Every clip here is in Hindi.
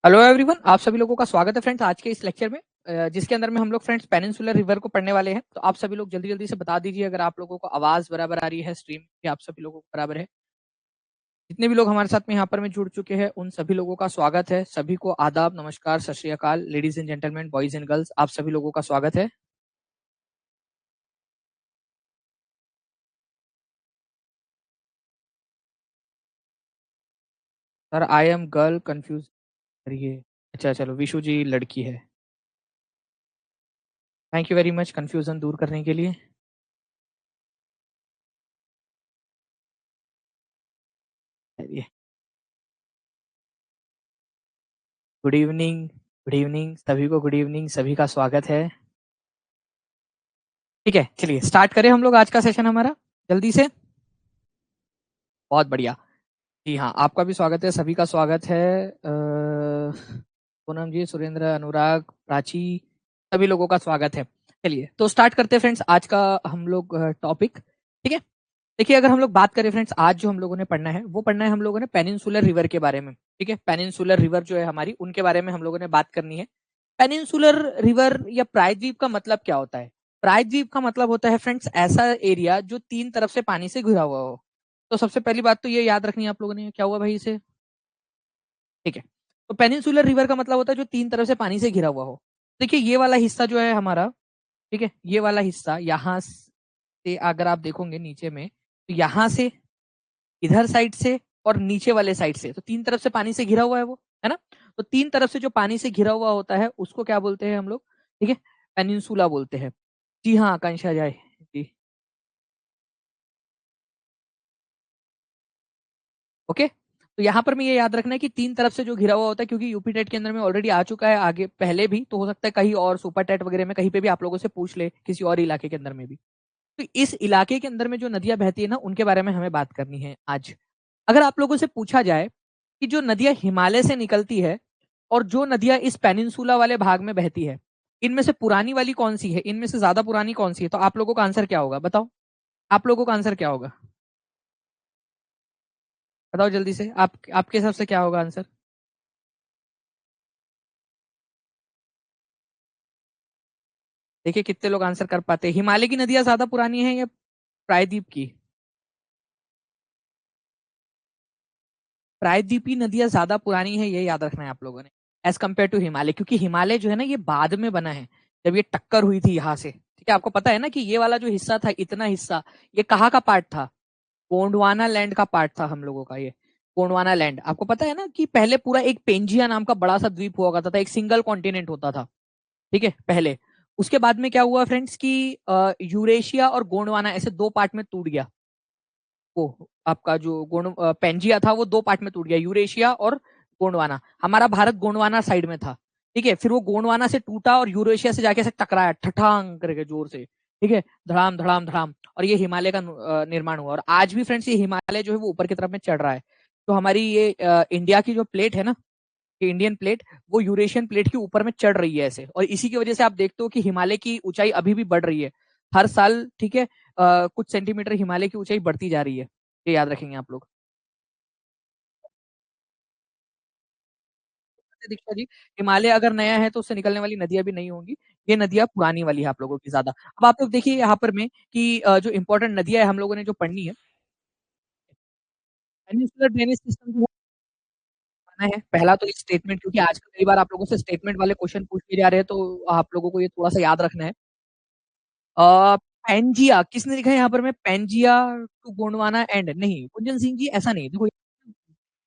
हेलो एवरीवन, आप सभी लोगों का स्वागत है फ्रेंड्स आज के इस लेक्चर में जिसके अंदर में हम लोग फ्रेंड्स पेनिनसुलर रिवर को पढ़ने वाले हैं। तो आप सभी लोग जल्दी जल्दी से बता दीजिए अगर आप लोगों को आवाज बराबर आ रही है, स्ट्रीम भी आप सभी लोगों को बराबर है। जितने भी लोग हमारे साथ में यहाँ पर में जुड़ चुके हैं उन सभी लोगों का स्वागत है। सभी को आदाब, नमस्कार, सत श्री अकाल, ladies and gentleman, boys and girls, आप सभी लोगों का स्वागत है। Sir I am girl confuse करिए। अच्छा चलो, विशु जी लड़की है। Thank you very much confusion दूर करने के लिए। गुड इवनिंग, गुड इवनिंग सभी को, गुड इवनिंग सभी का स्वागत है। ठीक है, चलिए स्टार्ट करें हम लोग आज का सेशन हमारा जल्दी से। बहुत बढ़िया। जी हाँ, आपका भी स्वागत है, सभी का स्वागत है। पूनम जी, सुरेंद्र, अनुराग, प्राची, सभी लोगों का स्वागत है। चलिए तो स्टार्ट करते हैं फ्रेंड्स आज का हम लोग टॉपिक। ठीक है, देखिए अगर हम लोग बात करें फ्रेंड्स, आज जो हम लोगों ने पढ़ना है वो पढ़ना है हम लोगों ने पेनिनसुलर रिवर के बारे में। ठीक है, पेनिनसुलर रिवर जो है हमारी, उनके बारे में हम लोगों ने बात करनी है। पेनिनसुलर रिवर या प्रायद्वीप का मतलब क्या होता है? प्रायद्वीप का मतलब होता है फ्रेंड्स ऐसा एरिया जो तीन तरफ से पानी से घिरा हुआ हो। तो सबसे पहली बात तो ये याद रखनी है आप लोगों ने, क्या हुआ भाई इसे। ठीक है, तो पेनिनसुलर रिवर का मतलब होता है जो तीन तरफ से पानी से घिरा हुआ हो। देखिए ये वाला हिस्सा जो है हमारा, ठीक है, ये वाला हिस्सा यहाँ से अगर आप देखोगे नीचे में, तो यहाँ से, इधर साइड से और नीचे वाले साइड से, तो तीन तरफ से पानी से घिरा हुआ है वो, है ना। तो तीन तरफ से जो पानी से घिरा हुआ होता है उसको क्या बोलते हैं हम लोग? ठीक है, पेनिनसुला बोलते हैं। जी हाँ आकांक्षा जाए जी। ओके, तो यहाँ पर मैं ये याद रखना है कि तीन तरफ से जो घिरा हुआ होता है, क्योंकि यूपी टेट के अंदर में ऑलरेडी आ चुका है आगे पहले भी, तो हो सकता है कहीं और सुपर टेट वगैरह में कहीं पे भी आप लोगों से पूछ ले, किसी और इलाके के अंदर में भी। तो इस इलाके के अंदर में जो नदियां बहती है ना, उनके बारे में हमें बात करनी है आज। अगर आप लोगों से पूछा जाए कि जो नदियां हिमालय से निकलती है और जो नदियां इस पेनिनसुला वाले भाग में बहती है, इनमें से पुरानी वाली कौन सी है, इनमें से ज्यादा पुरानी कौन सी है, तो आप लोगों का आंसर क्या होगा बताओ। आप लोगों का आंसर क्या होगा? बताओ जल्दी से, आप आपके हिसाब से क्या होगा आंसर? देखिए कितने लोग आंसर कर पाते हैं। हिमालय की नदियां ज्यादा पुरानी है या प्रायद्वीप की? प्रायद्वीपी नदियां ज्यादा पुरानी है, ये याद रखना है आप लोगों ने, एज कम्पेयर टू हिमालय। क्योंकि हिमालय जो है ना ये बाद में बना है, जब ये टक्कर हुई थी यहाँ से। ठीक है, आपको पता है ना कि ये वाला जो हिस्सा था, इतना हिस्सा, ये कहाँ का पार्ट था? गोंडवाना लैंड का पार्ट था हम लोगों का ये। गोंडवाना लैंड, आपको पता है ना कि पहले पूरा एक पेंजिया नाम का बड़ा सा द्वीप हुआ करता था, एक सिंगल कॉन्टिनेंट होता था। ठीक है पहले, उसके बाद में क्या हुआ फ्रेंड्स कि यूरेशिया और गोंडवाना ऐसे दो पार्ट में टूट गया। वो आपका जो पेंजिया था वो दो पार्ट में टूट गया, यूरेशिया और गोंडवाना। हमारा भारत गोंडवाना साइड में था। ठीक है, फिर वो गोंडवाना से टूटा और यूरेशिया से जाके ऐसे टकराया ठठांग करके जोर से। ठीक है, धड़ाम धड़ाम धड़ाम, और ये हिमालय का निर्माण हुआ। और आज भी फ्रेंड्स ये हिमालय जो है वो ऊपर की तरफ में चढ़ रहा है। तो हमारी ये इंडिया की जो प्लेट है ना, ये इंडियन प्लेट, वो यूरेशियन प्लेट के ऊपर में चढ़ रही है ऐसे, और इसी की वजह से आप देखते हो कि हिमालय की ऊंचाई अभी भी बढ़ रही है हर साल। ठीक है, कुछ सेंटीमीटर हिमालय की ऊंचाई बढ़ती जा रही है, ये याद रखेंगे आप लोग। दीक्षा जी, हिमालय अगर नया है तो उससे निकलने वाली नदियां भी नहीं होंगी। ये नदियां पुरानी वाली है आप लोगों की ज्यादा। अब आप लोग देखिए यहाँ पर में कि जो इंपॉर्टेंट नदियां है हम लोगों ने जो पढ़नी है, पेनिनसुलर ड्रेनेज सिस्टम जो है पहला तो स्टेटमेंट, क्योंकि आजकल कई बार आप लोगों से स्टेटमेंट वाले क्वेश्चन पूछ लिए जा रहे हैं, तो आप लोगों को ये थोड़ा सा याद रखना है। पेंजिया किसने लिखा है यहाँ पर? में पेंजिया टू गोंडवाना एंड, नहीं कुंजन सिंह जी ऐसा नहीं, देखो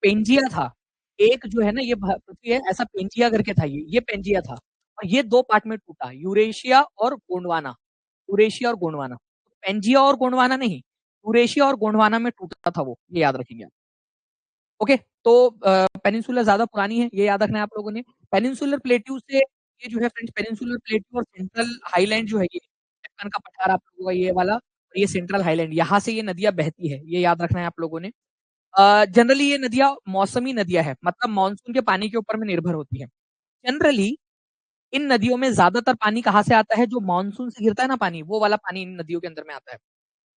पेंजिया था। एक जो है ना ये पृथ्वी है, ऐसा पेंजिया करके था, ये पेंजिया था। और ये दो पार्ट में टूटा, यूरेशिया और गोंडवाना। यूरेशिया और गोंडवाना, पेंजिया और गोंडवाना नहीं, यूरेशिया और गोंडवाना में टूटा था वो, ये याद रखेंगे आप। ओके, तो पेनिनसुलर ज्यादा पुरानी है, ये याद रखना है आप लोगों ने। पेनिनसुलर प्लेट्यू से ये जो है फ्रेंड्स, पेनिनसुलर प्लेट्यू और सेंट्रल हाईलैंड जो है, ये दक्कन का पठार आप लोगों का ये वाला, और ये सेंट्रल हाईलैंड, यहाँ से ये नदियां बहती है, ये याद रखना है आप लोगों ने। जनरली ये नदियां मौसमी नदियां है, मतलब मानसून के पानी के ऊपर में निर्भर होती है। जनरली इन नदियों में ज्यादातर पानी कहाँ से आता है? जो मानसून से गिरता है ना पानी, वो वाला पानी इन नदियों के अंदर में आता है।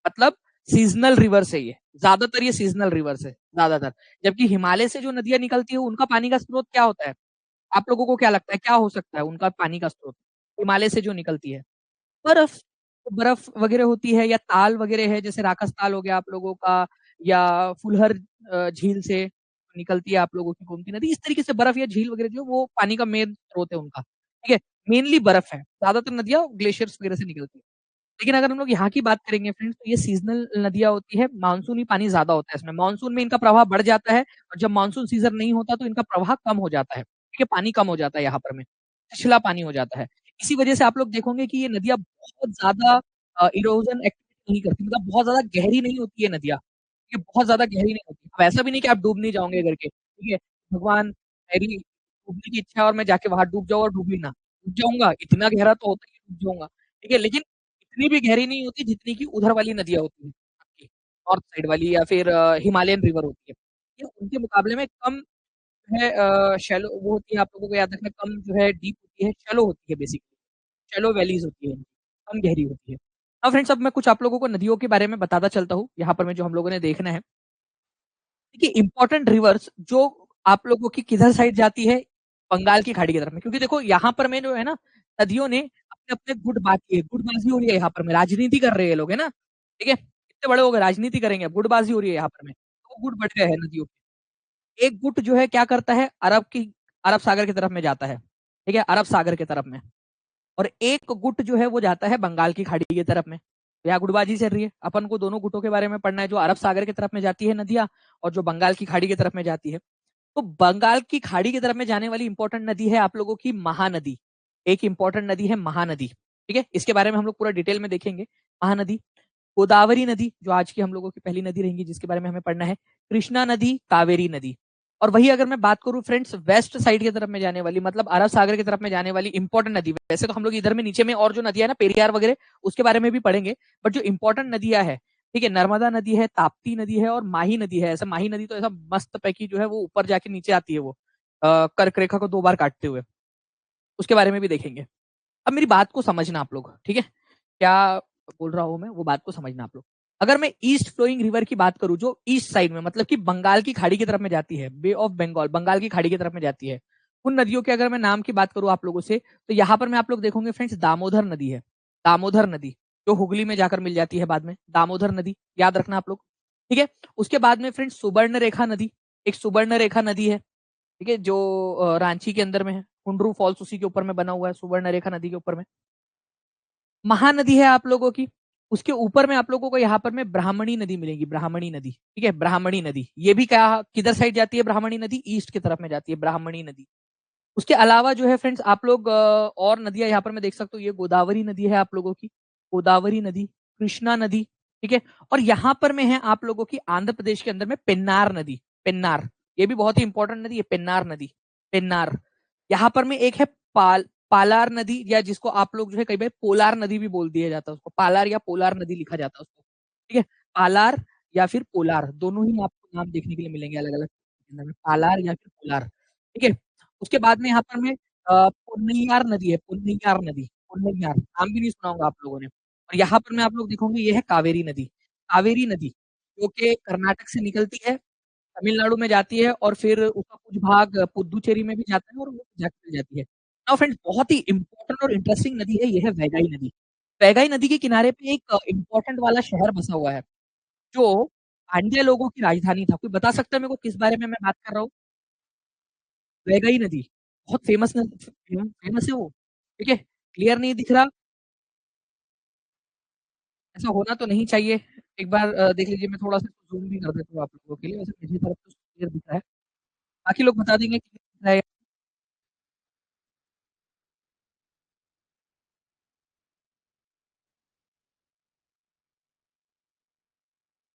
मतलब सीजनल रिवर से, ये ज्यादातर ये सीजनल रिवर से ज्यादातर। जबकि हिमालय से जो नदियां निकलती है उनका पानी का स्रोत क्या होता है? आप लोगों को क्या लगता है क्या हो सकता है उनका पानी का स्रोत? हिमालय से जो निकलती है। बर्फ, तो बर्फ वगैरह होती है या ताल वगैरह है, जैसे राकस ताल हो गया आप लोगों का या फुलहर झील से निकलती है आप लोगों की गोमती नदी। इस तरीके से बर्फ या झील वगैरह जो वो पानी का मेन स्रोत है उनका, ठीक है? मेनली बर्फ है, ज़्यादातर नदियाँ ग्लेशियर्स वगैरह से निकलती है। लेकिन अगर हम लोग यहाँ की बात करेंगे फ्रेंड्स, तो ये सीज़नल नदियाँ होती है, मानसूनी पानी ज़्यादा होता है इसमें। मानसून में इनका प्रवाह बढ़ जाता है और जब मानसून सीज़न नहीं होता तो इनका प्रवाह कम हो जाता है, ठीक है? पानी कम हो जाता है यहाँ पर में, छिछला पानी हो जाता है। इसी वजह से आप लोग देखोगे कि ये नदियाँ बहुत ज़्यादा इरोज़न एक्टिविटी नहीं करती, मतलब बहुत ज़्यादा गहरी नहीं होती है नदियाँ, ये बहुत ज़्यादा गहरी नहीं होती। अब ऐसा भी नहीं कि आप डूब नहीं जाओगे करके, ठीक है? भगवान मेरी डूबने की इच्छा है और मैं जाके वहाँ डूब जाऊँ और डूब ही ना। डूब जाऊँगा, इतना गहरा तो होता ही है डूब जाऊँगा, ठीक है? लेकिन इतनी भी गहरी नहीं होती जितनी कि उधर वाली नदियाँ होती हैं आपकी, नॉर्थ साइड वाली या फिर हिमालयन रिवर होती है। ये उनके मुकाबले में कम जो है शैलो वो होती है, आप लोगों को याद रखना कम जो है डीप होती है, शैलो होती है बेसिकली, शैलो वैलीज़ होती है, कम गहरी होती है। हाँ फ्रेंड्स, अब मैं कुछ आप लोगों को नदियों के बारे में बताता चलता हूँ, यहाँ पर मैं जो हम लोगों ने देखना है। देखिए इम्पोर्टेंट रिवर्स जो आप लोगों की किधर साइड जाती है, बंगाल की खाड़ी की तरफ में, क्योंकि देखो यहाँ पर में जो है ना, नदियों ने अपने-अपने गुटबाज़ी हो रही है यहाँ पर में, राजनीति कर रहे हैं ये लोग, है ना? ठीक है? इतने बड़े हो गए, राजनीति करेंगे अब, गुटबाज़ी हो रही है यहाँ पर में, 2 गुट बढ़ गए हैं नदियों के। एक गुट जो है क्या करता है, अरब सागर की तरफ में जाता है, ठीक है? अरब सागर की तरफ में। और एक गुट जो है वो जाता है बंगाल की खाड़ी की तरफ में। तो यहाँ गुटबाजी चल रही है। अपन को दोनों गुटों के बारे में पढ़ना है, जो अरब सागर की तरफ में जाती है नदियाँ और जो बंगाल की खाड़ी की तरफ में जाती है। तो बंगाल की खाड़ी की तरफ में जाने वाली इंपॉर्टेंट नदी है आप लोगों की महानदी। एक इंपॉर्टेंट नदी है महानदी, ठीक है? इसके बारे में हम लोग पूरा डिटेल में देखेंगे। महानदी, गोदावरी नदी जो आज की हम लोगों की पहली नदी रहेंगी जिसके बारे में हमें पढ़ना है, कृष्णा नदी, कावेरी नदी। और वही अगर मैं बात करूं फ्रेंड्स, वेस्ट साइड की तरफ में जाने वाली, मतलब अरब सागर की तरफ में जाने वाली इंपॉर्टेंट नदी, वैसे तो हम लोग इधर में नीचे में और जो नदियां है ना पेरियार वगैरह, उसके बारे में भी पढ़ेंगे, बट जो इंपॉर्टेंट नदियां है, ठीक है, नर्मदा नदी है, ताप्ती नदी है और माही नदी है। ऐसा माही नदी तो ऐसा मस्त पैकी जो है वो ऊपर जाके नीचे आती है, वो कर्क रेखा को 2 बार काटते हुए, उसके बारे में भी देखेंगे। अब मेरी बात को समझना आप लोग, ठीक है? क्या बोल रहा हूँ मैं, वो बात को समझना आप लोग। अगर मैं ईस्ट फ्लोइंग रिवर की बात करूं, जो ईस्ट साइड में मतलब कि बंगाल की खाड़ी की तरफ में जाती है, बे ऑफ बंगाल, बंगाल की खाड़ी की तरफ में जाती है, उन नदियों के अगर मैं नाम की बात करूं आप लोगों से, तो यहाँ पर मैं आप लोग देखोगे फ्रेंड्स, दामोदर नदी है। दामोदर नदी जो हुगली में जाकर मिल जाती है बाद में, दामोदर नदी याद रखना आप लोग, ठीक है? उसके बाद में फ्रेंड्स सुवर्ण रेखा नदी, एक सुवर्ण रेखा नदी है, ठीक है, जो रांची के अंदर में है। कुंडरू फॉल्स उसी के ऊपर में बना हुआ है, सुवर्ण रेखा नदी के ऊपर में। महानदी है आप लोगों की, उसके ऊपर में आप लोगों को यहाँ पर में ब्राह्मणी नदी मिलेगी, ब्राह्मणी नदी, ठीक है? ब्राह्मणी नदी ये भी क्या किधर साइड जाती है, ब्राह्मणी नदी ईस्ट की तरफ में जाती है, ब्राह्मणी नदी। उसके अलावा जो है फ्रेंड्स आप लोग और नदियां यहाँ पर मैं देख सकता हूँ, ये गोदावरी नदी है आप लोगों की, गोदावरी नदी, कृष्णा नदी, ठीक है? और यहाँ पर में है आप लोगों की आंध्र प्रदेश के अंदर में पेन्नार नदी, पेन्नार, ये भी बहुत ही इंपॉर्टेंट नदी है, पेन्नार नदी, पेन्नार। यहाँ पर में एक है पालार नदी, या जिसको आप लोग जो है कई बार पोलार नदी भी बोल दिया जाता है, उसको पालार या पोलार नदी लिखा जाता है उसको, ठीक है? पालार या फिर पोलार, दोनों ही आपको नाम देखने के लिए मिलेंगे अलग अलग, पालार या फिर पोलार, ठीक है? उसके बाद में यहाँ पर में पुन्नैयार नदी है, पुन्नैयार नदी, पुन्नैयार नाम भी नहीं सुना होगा आप लोगों ने। और यहाँ पर में आप लोग देखोगे ये है कावेरी नदी, कावेरी नदी जो कि कर्नाटक से निकलती है, तमिलनाडु में जाती है और फिर उसका कुछ भाग पुदुचेरी में भी जाता है और वो जाके मिल जाती है। नाउ फ्रेंड्स, बहुत ही इम्पोर्टेंट और इंटरेस्टिंग नदी है, ये है वैगाई नदी। वैगाई नदी के किनारे पे एक इम्पोर्टेंट वाला शहर बसा हुआ है, जो पांड्य लोगों की राजधानी था। कोई बता सकता है मेरे को किस बारे में मैं बात कर रहा हूँ? वैगाई नदी, बहुत फेमस फेमस है वो, ठीक है? क्लियर नहीं दिख रहा? ऐसा होना तो नहीं चाहिए। एक बार देख लीजिए, मैं थोड़ा-सा ज़ूम भी कर देता हूँ आप लोगों के लिए, वैसे मेरी तरफ तो क्लियर दिख रहा है। बाकी लोग बता देंगे क्लियर दिख रहा है।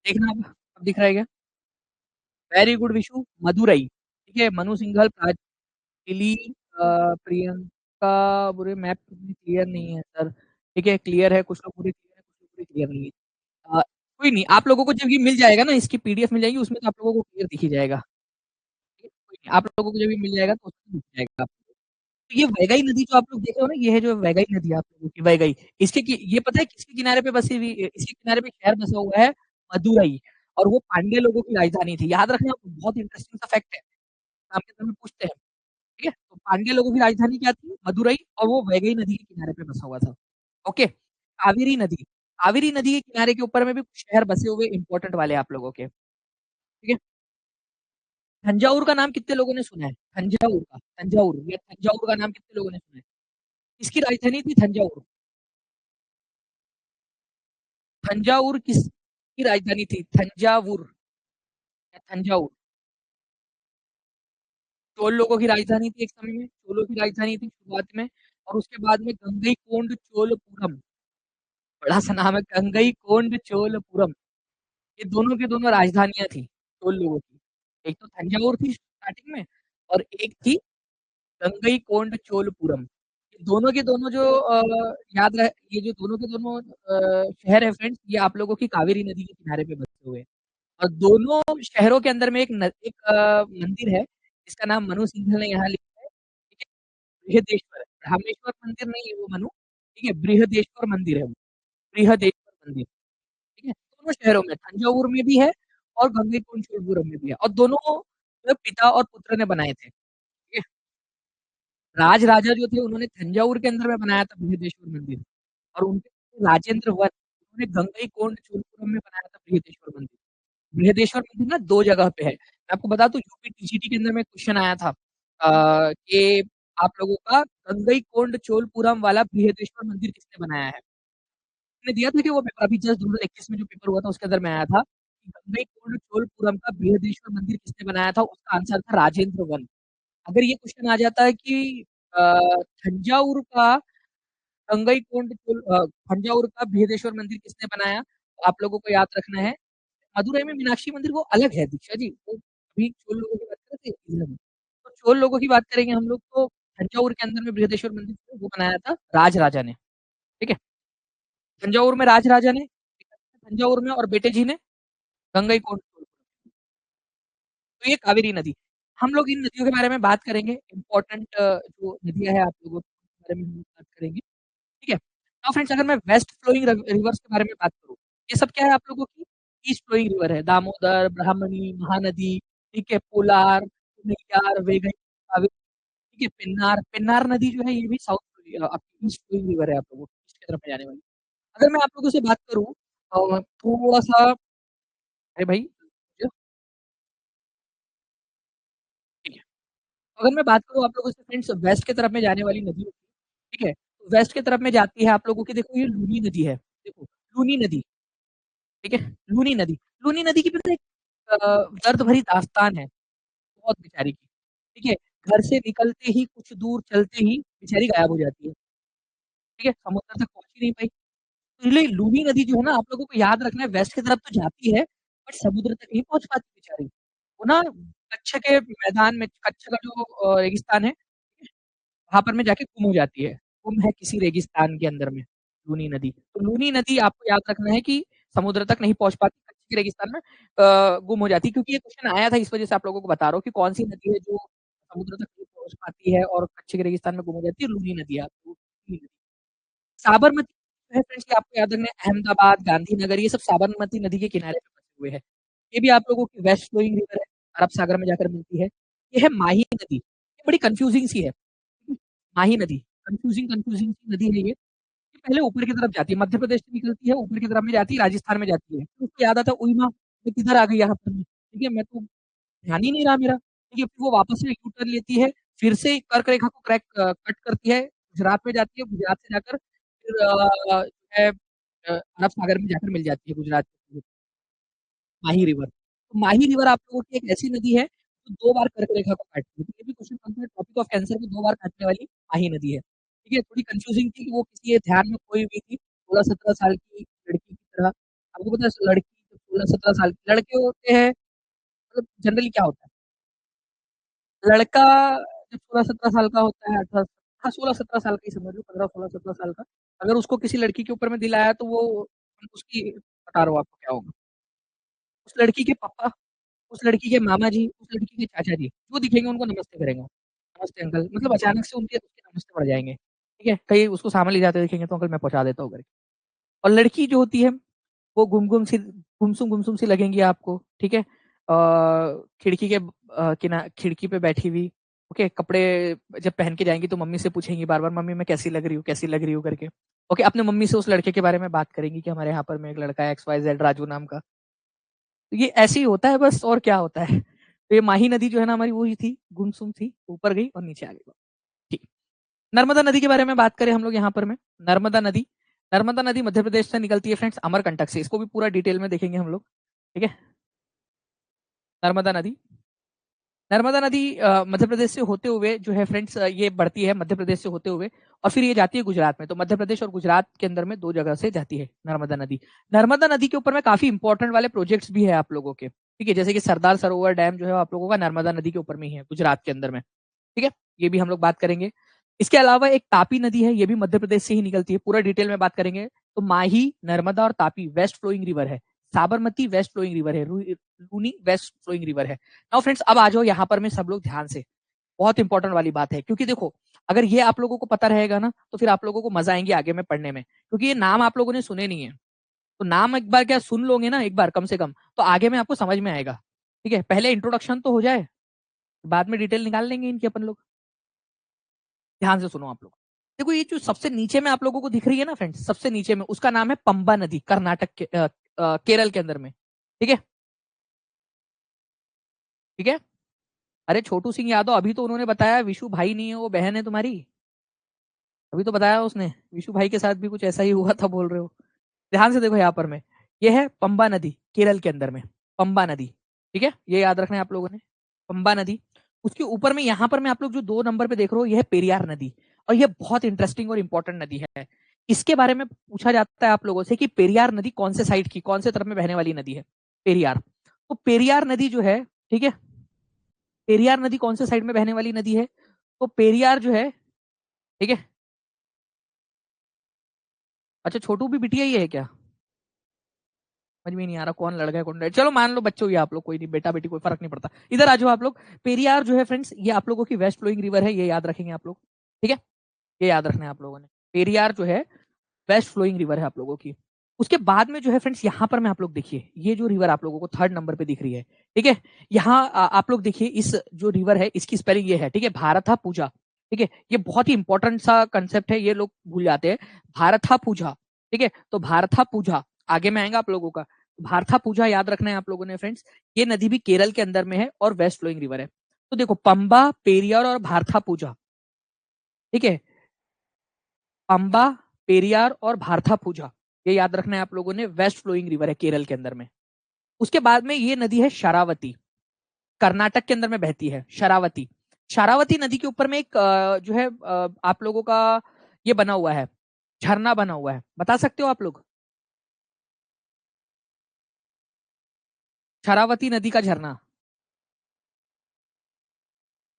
देखना अब दिख रहा है क्या? वेरी गुड विशु, मदुरई, ठीक है? मनु सिंघल, लिली, प्रियंका बुरे मैप क्लियर नहीं है सर, ठीक है? क्लियर है, कुछ लोग पूरे क्लियर है, कुछ लोग पूरे क्लियर नहीं है। कोई नहीं, आप लोगों को जब ये मिल जाएगा ना, इसकी पीडीएफ मिल जाएगी, उसमें तो आप लोगों को क्लियर दिख ही जाएगा। ठीक है? कोई नहीं, आप लोगों को जब ये मिल जाएगा तो उसमें दिख जाएगा। तो ये वैगई नदी जो आप लोग देख रहे हो ना, ये है जो वैगई नदी है आप लोगों की, वैगई। ये पता है किसके किनारे पे बसी हुई इसके किनारे पे शहर बसा हुआ है, मदुरई, और वो पांड्य लोगों की राजधानी थी। याद रखना, बहुत इंटरेस्टिंग सा फैक्ट है, आपके में पूछते हैं, ठीक है? पांड्य लोगों की राजधानी क्या थी? मदुरई, और वो वैगई नदी के किनारे पे बसा हुआ था। ओके, कावेरी नदी, कावेरी नदी के किनारे के ऊपर में भी कुछ शहर बसे हुए इंपॉर्टेंट वाले आप लोगों के, ठीक है। तंजाउर का नाम कितने लोगों ने सुना है? तंजाउर का, तंजाउर या तंजाउर का नाम कितने लोगों ने सुना है? इसकी राजधानी थी तंजाउर। तंजाउर किसकी राजधानी थी? तंजावुर या तंजाउर? चोल लोगों की राजधानी थी एक समय में, चोलों की राजधानी थी शुरुआत में, और उसके बाद में गंगई कोंड चोलपुरम, बड़ा सा नाम है, गंगई कोंड चोलपुरम। ये दोनों की दोनों राजधानियां थी चोल लोगों की। एक तो तंजावुर थी स्टार्टिंग में, और एक थी गंगई कोंड चोलपुरम। ये दोनों के दोनों जो याद रहे, ये जो दोनों के दोनों शहर है फ्रेंड्स, ये आप लोगों की कावेरी नदी के किनारे पे बसे हुए हैं। और दोनों शहरों के अंदर में एक मंदिर है जिसका नाम मनु सिंघल ने यहाँ लिखा है, ठीक है। बृहदेश्वर, रामेश्वर मंदिर नहीं है वो मनु, ठीक है, बृहदेश्वर मंदिर है वो, बृहदेश्वर मंदिर, ठीक है। दोनों शहरों में, तंजावुर में भी है और गंगईकोंड में भी है, और दोनों जो पिता और पुत्र ने बनाए थे, ठीक है। राज राजा जो थे उन्होंने तंजावुर के अंदर में बनाया था बृहदेश्वर मंदिर, और उनके राजेंद्र वन उन्होंने गंगईकोंड चोलपुरम में बनाया था बृहदेश्वर मंदिर। बृहदेश्वर मंदिर ना दो जगह पे है। मैं आपको बता दूं, यूपी टीजीटी के अंदर में क्वेश्चन आया था कि आप लोगों का गंगईकोंड चोलपुरम वाला बृहदेश्वर मंदिर किसने बनाया है? मैंने दिया था कि वो पेपर अभी जस्ट 2021 में जो पेपर हुआ था उसके अंदर में आया था कि गंगईकोंड चोलपुरम का बृहदेश्वर मंदिर किसने बनाया था? उसका आंसर था राजेंद्र वन। अगर ये क्वेश्चन आ जाता है कि तंजावुर का तंजावुर का बृहदेश्वर मंदिर किसने बनाया, तो आप लोगों को याद रखना है, मदुरई में मीनाक्षी मंदिर वो अलग है दीक्षा जी, वो अभी चोल लोगों की बात कर रहे थे इधर में। तो चोल लोगों की बात करेंगे हम लोग, तो तंजावुर के अंदर में बृहदेश्वर मंदिर वो बनाया था राज राजा ने, ठीक है। तंजावुर में राज राजा ने, तंजावुर में, और बेटे जी ने गंगईकोंड। तो ये कावेरी नदी, हम लोग इन नदियों के बारे में बात करेंगे, इंपॉर्टेंट जो नदियां हैं आप लोगों के बारे में हम बात करेंगे, ठीक है। नाउ फ्रेंड्स, अगर मैं वेस्ट फ्लोइंग रिवर्स के बारे में बात करूँ, ये सब क्या है आप लोगों की? ईस्ट फ्लोइंग रिवर है, दामोदर, ब्राह्मणी, महानदी, ठीक है, पोलार, नैयार, वेगई, कावेरी, ठीक है, पेन्नार, पेन्नार नदी जो है ये भी साउथ आपकी ईस्ट फ्लोइंग रिवर है आप लोगों की, ईस्ट की तरफ में जाने वाली। अगर मैं आप लोगों से बात करूँ थोड़ा सा, अरे भाई, ठीक है, अगर मैं बात करूँ आप लोगों से फ्रेंड्स वेस्ट की तरफ में जाने वाली नदी, ठीक है, तो वेस्ट की तरफ में जाती है आप लोगों की, देखो ये लूनी नदी है, देखो लूनी नदी, ठीक है, लूनी नदी, लूनी नदी की पता है दर्द भरी दास्तान है बहुत बेचारी की, ठीक है। घर से निकलते ही कुछ दूर चलते ही बेचारी गायब हो जाती है, ठीक है, समुद्र तक पहुंच ही नहीं पाई। तो इसलिए लूनी नदी जो है ना आप लोगों को याद रखना है, वेस्ट की तरफ तो जाती है बट समुद्र तक नहीं पहुंच पाती बेचारी, वो ना कच्छ के मैदान में, कच्छ का जो रेगिस्तान है, वहां पर में जाके गुम हो जाती है, गुम है किसी रेगिस्तान के अंदर में लूनी नदी। तो लूनी नदी आपको याद रखना है कि समुद्र तक नहीं पहुंच पाती, कच्छ के रेगिस्तान में गुम हो जाती है, क्योंकि ये क्वेश्चन आया था, इस वजह से आप लोगों को बता रहा हूँ कि कौन सी नदी है जो समुद्र तक नहीं पहुंच पाती है और कच्छ के रेगिस्तान में गुम हो जाती है, लूनी नदी है आपको, लूनी नदी। साबरमती है फ्रेंड्स, ये आपको याद रखना है, अहमदाबाद, गांधीनगर, ये सब साबरमती नदी के किनारे पे बसे हुए हैं। ये भी आप लोगों की वेस्ट फ्लोइंग रिवर है, अरब सागर में जाकर मिलती है। ये है माही नदी, ये बड़ी कंफ्यूजिंग सी है, माही नदी, कंफ्यूजिंग कंफ्यूजिंग सी नदी है ये। ये पहले ऊपर की तरफ जाती है, मध्य प्रदेश से निकलती है, ऊपर की तरफ में जाती है, राजस्थान में जाती है, फिर उसको याद आता है, उई माँ मैं किधर आ गई यहाँ पर मैं, ठीक है, मैं तो ध्यान ही नहीं रहा मेरा, ठीक है, फिर वो वापस से यू टर्न लेती है, फिर से कर्क रेखा को कट करती है, गुजरात में जाती है, गुजरात से जाकर फिर जो है अरब सागर में जाकर मिल जाती है गुजरात में, माही रिवर। तो माही रिवर आप लोगों की एक ऐसी नदी है जो दो बार कर्क रेखा को काटती है, तो ये भी क्वेश्चन बनता है, टॉपिक ऑफ कैंसर को दो बार काटने वाली माही नदी है, ठीक है। थोड़ी कंफ्यूजिंग थी कि वो किसी के ध्यान में कोई भी थी, 16-17 साल की लड़की की तरह। आपको पता है लड़की 16-17 साल की, लड़के होते हैं, मतलब जनरली क्या होता है, लड़का जब 16-17 साल का होता है, 18, हाँ 16-17 साल का ही समझ लो, 15-16-17 साल का, अगर उसको किसी लड़की के ऊपर में दिल आया तो वो उसकी, बता रहा हूँ आपको क्या होगा, उस लड़की के पापा, उस लड़की के मामा जी, उस लड़की के चाचा जी जो दिखेंगे उनको नमस्ते करेंगे, नमस्ते अंकल, मतलब अचानक से उनके उसके नमस्ते पड़ जाएंगे, ठीक है, कहीं उसको सामान ले जाते देखेंगे तो अंकल मैं पहुंचा देता हूँ घर। और लड़की जो होती है वो गुमसुम सी लगेंगी आपको, ठीक है, खिड़की के खिड़की पे बैठी हुई, ओके, कपड़े जब पहन के जाएंगी तो मम्मी से पूछेंगी बार बार, मम्मी मैं कैसी लग रही हूँ, कैसी लग रही हूँ करके। ओके, अपने मम्मी से उस लड़के के बारे में बात करेंगी कि हमारे यहाँ पर में एक लड़का है XYZ राजू नाम का। तो ये ऐसे ही होता है बस, और क्या होता है। तो ये माही नदी जो है ना हमारी, वही थी, गुमसुम थी, ऊपर गई और नीचे आ गई। ठीक। नर्मदा नदी के बारे में बात करें हम लोग यहाँ पर में। नर्मदा नदी, नर्मदा नदी मध्य प्रदेश से निकलती है फ्रेंड्स, अमरकंटक से। इसको भी पूरा डिटेल में देखेंगे हम लोग। ठीक है, नर्मदा नदी, नर्मदा नदी मध्य प्रदेश से होते हुए जो है फ्रेंड्स, ये बढ़ती है मध्य प्रदेश से होते हुए, और फिर ये जाती है गुजरात में। तो मध्य प्रदेश और गुजरात के अंदर में दो जगह से जाती है नर्मदा नदी। नर्मदा नदी के ऊपर में काफी इंपॉर्टेंट वाले प्रोजेक्ट्स भी है आप लोगों के। ठीक है, जैसे कि सरदार सरोवर डैम जो है आप लोगों का नर्मदा नदी के ऊपर में ही है, गुजरात के अंदर में। ठीक है, ये भी हम लोग बात करेंगे। इसके अलावा एक तापी नदी है, ये भी मध्य प्रदेश से ही निकलती है, पूरा डिटेल में बात करेंगे। तो माही, नर्मदा और तापी वेस्ट फ्लोइंग रिवर है। साबरमती वेस्ट फ्लोइंग रिवर है, लूनी वेस्ट फ्लोइंग रिवर है। नाउ फ्रेंड्स, अब आ जाओ यहाँ पर में सब लोग ध्यान से, बहुत इंपॉर्टेंट वाली बात है, क्योंकि देखो अगर ये आप लोगों को पता रहेगा ना तो फिर आप लोगों को मजा आएंगे आगे में पढ़ने में, क्योंकि ये नाम आप लोगों ने सुने नहीं है। तो नाम एक बार क्या सुन लोगे ना एक बार कम से कम, तो आगे में आपको समझ में आएगा। ठीक है, पहले इंट्रोडक्शन तो हो जाए, बाद में डिटेल निकाल लेंगे इनकी अपन लोग। ध्यान से सुनो आप लोग। देखो ये जो सबसे नीचे में आप लोगों को दिख रही है ना फ्रेंड्स, सबसे नीचे में, उसका नाम है पंबा नदी, कर्नाटक के केरल के अंदर में। ठीक है, ठीक है। अरे छोटू सिंह यादव, अभी तो उन्होंने बताया विशु भाई नहीं है, वो बहन है तुम्हारी। अभी तो बताया उसने, विशु भाई के साथ भी कुछ ऐसा ही हुआ था बोल रहे हो। ध्यान से देखो यहाँ पर में, ये है पंबा नदी केरल के अंदर में, पंबा नदी। ठीक है, ये याद रखना है आप लोगों ने, पंबा नदी। उसके ऊपर में यहाँ पर में आप लोग जो 2 नंबर पे देख रहे हो, यह है पेरियार नदी। और यह बहुत इंटरेस्टिंग और इंपॉर्टेंट नदी है। इसके बारे में पूछा जाता है आप लोगों से कि पेरियार नदी कौन से साइड की, कौन से तरफ में बहने वाली नदी है, पेरियार। तो पेरियार नदी जो है, ठीक है, पेरियार नदी कौन से साइड में बहने वाली नदी है, तो पेरियार जो है, ठीक है। अच्छा, छोटू भी बिटिया ही है क्या? समझ में नहीं आ रहा कौन लड़का है कौन लड़का, चलो मान लो बच्चों ही आप लोग, कोई नहीं, बेटा बेटी कोई फर्क नहीं पड़ता। इधर आ जाओ आप लोग। पेरियार जो है फ्रेंड्स, ये आप लोगों की वेस्ट फ्लोइंग रिवर है, ये याद रखेंगे आप लोग। ठीक है, ये याद रखना है आप लोगों ने, पेरियार जो है वेस्ट फ्लोइंग रिवर है आप लोगों की। उसके बाद में जो है फ्रेंड्स, यहाँ पर मैं आप लोग देखिए, ये जो रिवर आप लोगों को 3rd नंबर पे दिख रही है, ठीक है। यहाँ आप लोग देखिए, इस जो रिवर है इसकी स्पेलिंग ये है, ठीक है, भारथा पूजा। ठीक है, ये बहुत ही इंपॉर्टेंट सा कंसेप्ट है, ये लोग भूल जाते हैं। भारथा पूजा, ठीक है, तो भारथा पूजा आगे में आएगा आप लोगों का। भारथा पूजा याद रखना है आप लोगों ने फ्रेंड्स। ये नदी भी केरल के अंदर में है और वेस्ट फ्लोइंग रिवर है। तो देखो, पंबा, पेरियार और भारथा पूजा, ठीक है, पंबा, पेरियार और भारथा पूजा, ये याद रखना है आप लोगों ने, वेस्ट फ्लोइंग रिवर है केरल के अंदर में। उसके बाद में ये नदी है शरावती, कर्नाटक के अंदर में बहती है शरावती। शरावती नदी के ऊपर में एक जो है आप लोगों का ये बना हुआ है, झरना बना हुआ है, बता सकते हो आप लोग? शरावती नदी का झरना,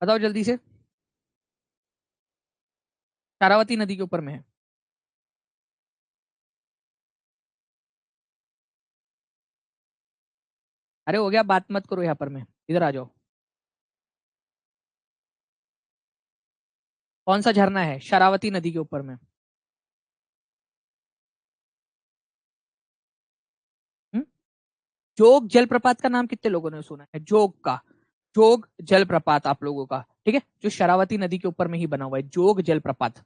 बताओ जल्दी से। शरावती नदी के ऊपर में है। अरे हो गया, बात मत करो यहाँ पर में, इधर आ जाओ। कौन सा झरना है शरावती नदी के ऊपर में? हम्म? जोग जलप्रपात का नाम कितने लोगों ने सुना है, जोग का? जोग जलप्रपात आप लोगों का, ठीक है, जो शरावती नदी के ऊपर में ही बना हुआ है, जोग जलप्रपात।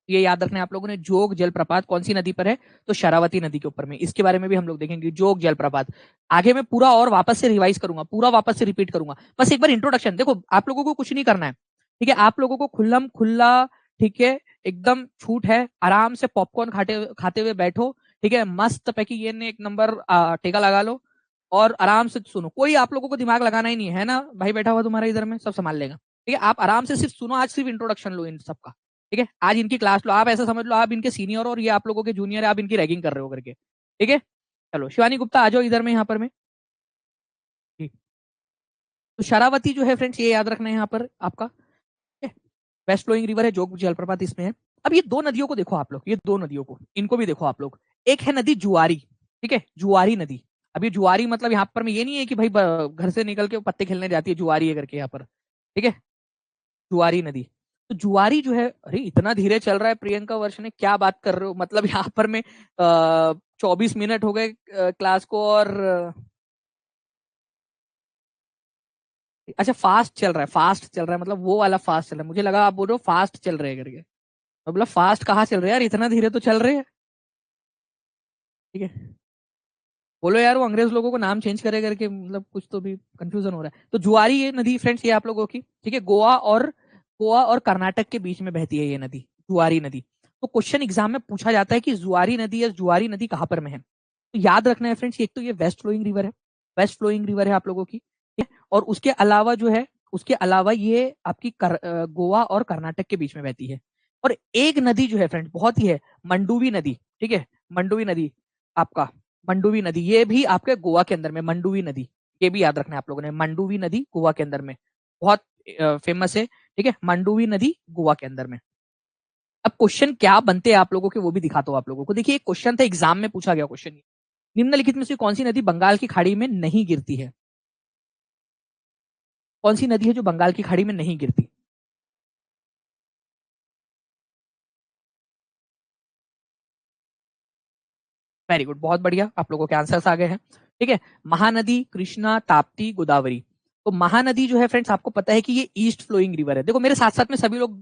ये याद रखना है आप लोगों ने, जोग जलप्रपात कौन सी नदी पर है, तो शरावती नदी के ऊपर में। इसके बारे में भी हम लोग देखेंगे, जोग जलप्रपात। आगे मैं पूरा और वापस से रिवाइज करूंगा, पूरा वापस से रिपीट करूंगा, बस एक बार इंट्रोडक्शन देखो, आप लोगों को कुछ नहीं करना है। ठीक है, आप लोगों को खुल्लम खुल्ला, ठीक है, एकदम छूट है, आराम से पॉपकॉर्न खाते खाते हुए बैठो। ठीक है, मस्त पैकी ये ने एक नंबर टेका लगा लो और आराम से सुनो। कोई आप लोगों को दिमाग लगाना ही नहीं है ना, भाई बैठा हुआ तुम्हारा इधर में सब संभाल लेगा। ठीक है, आप आराम से सिर्फ सुनो, आज सिर्फ इंट्रोडक्शन लो इन सबका। ठीक है, आज इनकी क्लास लो, आप ऐसा समझ लो आप इनके सीनियर और ये आप लोगों के जूनियर है, आप इनकी रैगिंग कर रहे हो करके। ठीक है, चलो शिवानी गुप्ता आ जाओ इधर में, यहाँ पर में। ठीक। तो शरावती जो है फ्रेंड्स, ये याद रखना है यहाँ पर आपका, वेस्ट फ्लोइंग रिवर है, जोग जलप्रपात इसमें है। अब ये 2 नदियों को देखो आप लोग, ये 2 नदियों को, इनको भी देखो आप लोग। एक है नदी जुआरी, ठीक है, जुआरी नदी। अब ये जुआरी मतलब यहाँ पर में ये नहीं है कि भाई घर से निकल के पत्ते खेलने जाती है जुआरी है करके यहाँ पर। ठीक है, जुआरी नदी। तो जुआरी जो है, अरे इतना धीरे चल रहा है प्रियंका वर्ष ने, क्या बात कर रहे हो, मतलब यहाँ पर में 24 मिनट हो गए क्लास को, और अच्छा फास्ट चल रहा है, फास्ट चल रहा है मतलब वो वाला फास्ट चल रहा है, मुझे लगा आप बोल रहे हो फास्ट चल रहे हैं करके। मतलब फास्ट कहाँ चल रहे हैं यार, इतना धीरे तो चल रहे हैं। ठीक है, बोलो यार वो अंग्रेज लोगों को नाम चेंज करे करके, मतलब कुछ तो भी कंफ्यूजन हो रहा है। तो जुआरी ये नदी फ्रेंड्स, ये आप लोगों की, ठीक है, गोवा और कर्नाटक के बीच में बहती है ये नदी, जुआरी नदी। तो क्वेश्चन एग्जाम में पूछा जाता है कि जुआरी नदी या जुआरी नदी कहाँ पर में है। तो याद रखना है फ्रेंड्स, एक तो ये वेस्ट फ्लोइंग रिवर है, वेस्ट फ्लोइंग रिवर है आप लोगों की, ठीक है? और उसके अलावा जो है, उसके अलावा ये आपकी गोवा और कर्नाटक के बीच में बहती है। और एक नदी जो है फ्रेंड बहुत ही है, मंडुवी नदी, ठीक है, मंडुवी नदी आपका, मंडुवी नदी ये भी आपके गोवा के अंदर में, मंडुवी नदी, ये भी याद रखना है आप लोगों ने, मंडुवी नदी गोवा के अंदर में, बहुत फेमस है, ठीक है, मंडुवी नदी गोवा के अंदर में। अब क्वेश्चन क्या बनते हैं आप लोगों के वो भी दिखाता हूं आप लोगों को। देखिए एक क्वेश्चन था एग्जाम में पूछा गया क्वेश्चन, निम्नलिखित में से कौन सी नदी बंगाल की खाड़ी में नहीं गिरती है। कौन सी नदी है जो बंगाल की खाड़ी में नहीं गिरती। वेरी गुड, बहुत बढ़िया, आप लोगों के आंसर्स आ गए हैं। ठीक है, महानदी, कृष्णा, ताप्ती, गोदावरी। तो महानदी जो है फ्रेंड्स आपको पता है कि ये ईस्ट फ्लोइंग रिवर है। देखो मेरे साथ साथ में सभी लोग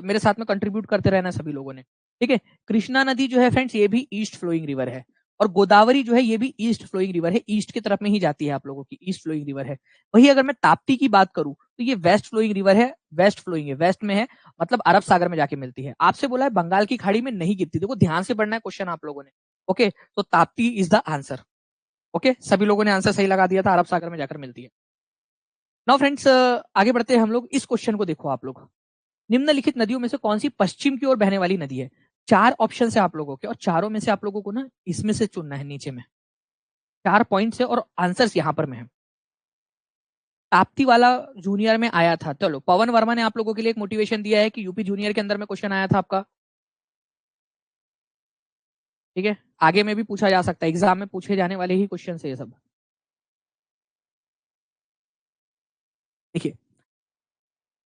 मेरे साथ में कंट्रीब्यूट करते रहना सभी लोगों ने। ठीक है, कृष्णा नदी जो है फ्रेंड्स ये भी ईस्ट फ्लोइंग रिवर है, और गोदावरी जो है ये भी ईस्ट फ्लोइंग रिवर है, ईस्ट की तरफ में ही जाती है आप लोगों की, ईस्ट फ्लोइंग रिवर है। वही अगर मैं ताप्ती की बात करूं तो ये वेस्ट फ्लोइंग रिवर है, वेस्ट फ्लोइंग है, वेस्ट में है, मतलब अरब सागर में जाके मिलती है। आपसे बोला है बंगाल की खाड़ी में नहीं गिरती, देखो ध्यान से पढ़ना है क्वेश्चन आप लोगों ने। ओके, तो Tapti is the answer. Okay, सभी लोगों ने आंसर सही लगा दिया था, अरब सागर में जाकर मिलती है। नाउ फ्रेंड्स आगे बढ़ते हैं हम लोग, इस क्वेश्चन को देखो आप लोग, निम्नलिखित नदियों में से कौन सी पश्चिम की ओर बहने वाली नदी है। चार ऑप्शन है आप लोगों के, और चारों में से आप लोगों को ना इसमें से चुनना है, नीचे में 4 पॉइंट्स है और आंसर्स यहां पर में है। ताप्ती वाला जूनियर में आया था, चलो पवन वर्मा ने आप लोगों के लिए एक मोटिवेशन दिया है कि यूपी जूनियर के अंदर में क्वेश्चन आया था आपका। ठीक है, आगे में भी पूछा जा सकता है, एग्जाम में पूछे जाने वाले ही क्वेश्चन है ये सब। देखिए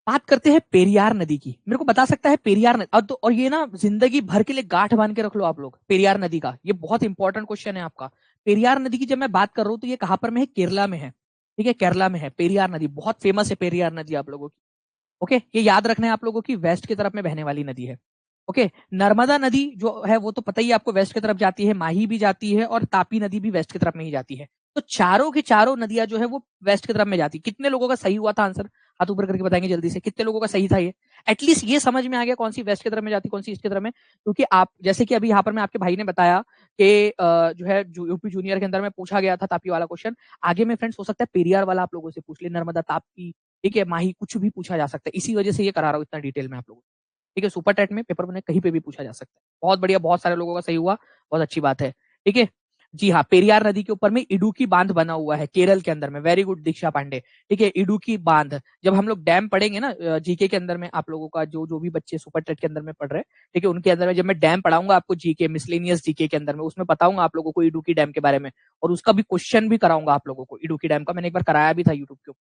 बात करते हैं पेरियार नदी की, मेरे को बता सकता है पेरियार नदी, और ये ना जिंदगी भर के लिए गांठ बांध के रख लो आप लोग, पेरियार नदी का ये बहुत इंपॉर्टेंट क्वेश्चन है आपका। पेरियार नदी की जब मैं बात कर रहा हूँ तो ये कहां पर में है, केरला में है। ठीक है, केरला में है पेरियार नदी, बहुत फेमस है पेरियार नदी आप लोगों की। ओके, ये याद रखना है आप लोगों की, वेस्ट की तरफ में बहने वाली नदी है। ओके, नर्मदा नदी जो है वो तो पता ही है आपको, वेस्ट की तरफ जाती है, माही भी जाती है, और तापी नदी भी वेस्ट की तरफ में ही जाती है। तो चारों की चारों नदियां जो है वो वेस्ट की तरफ में जाती है। कितने लोगों का सही हुआ था आंसर, हाथ ऊपर करके बताएंगे जल्दी से, कितने लोगों का सही था ये। एटलीस्ट ये समझ में आ गया कौन सी वेस्ट की तरफ में जाती, कौन सी ईस्ट की तरफ में। क्योंकि आप जैसे कि अभी यहाँ पर मैं आपके भाई ने बताया कि जो है यूपी जूनियर के अंदर में पूछा गया था तापी वाला क्वेश्चन, आगे में फ्रेंड्स हो सकता है पेरियार वाला आप लोगों से पूछ ले, नर्मदा, ताप्ती, ठीक है, माही, कुछ भी पूछा जा सकता है, इसी वजह से ये करा रहा हूँ इतना डिटेल में आप लोगों को। ठीक है, सुपर टेट में पेपर में कहीं पे भी पूछा जा सकता है। बहुत बढ़िया, बहुत सारे लोगों का सही हुआ, बहुत अच्छी बात है। ठीक है, जी हाँ, पेरियार नदी के ऊपर में इडुकी बांध बना हुआ है केरल के अंदर में, वेरी गुड दीक्षा पांडे। ठीक है, इडुकी बांध, जब हम लोग डैम पढ़ेंगे ना जीके के अंदर में, आप लोगों का जो जो भी बच्चे सुपर टेट के अंदर में पढ़ रहे हैं, ठीक है, उनके अंदर में जब मैं डैम पढ़ाऊंगा आपको जीके, मिसलेनियस जीके के अंदर में, उसमें बताऊंगा आप लोगों को इडुकी डैम के बारे में, और उसका भी क्वेश्चन भी कराऊंगा आप लोगों को, इडुकी डैम का मैंने एक बार कराया भी था यूट्यूब के ऊपर।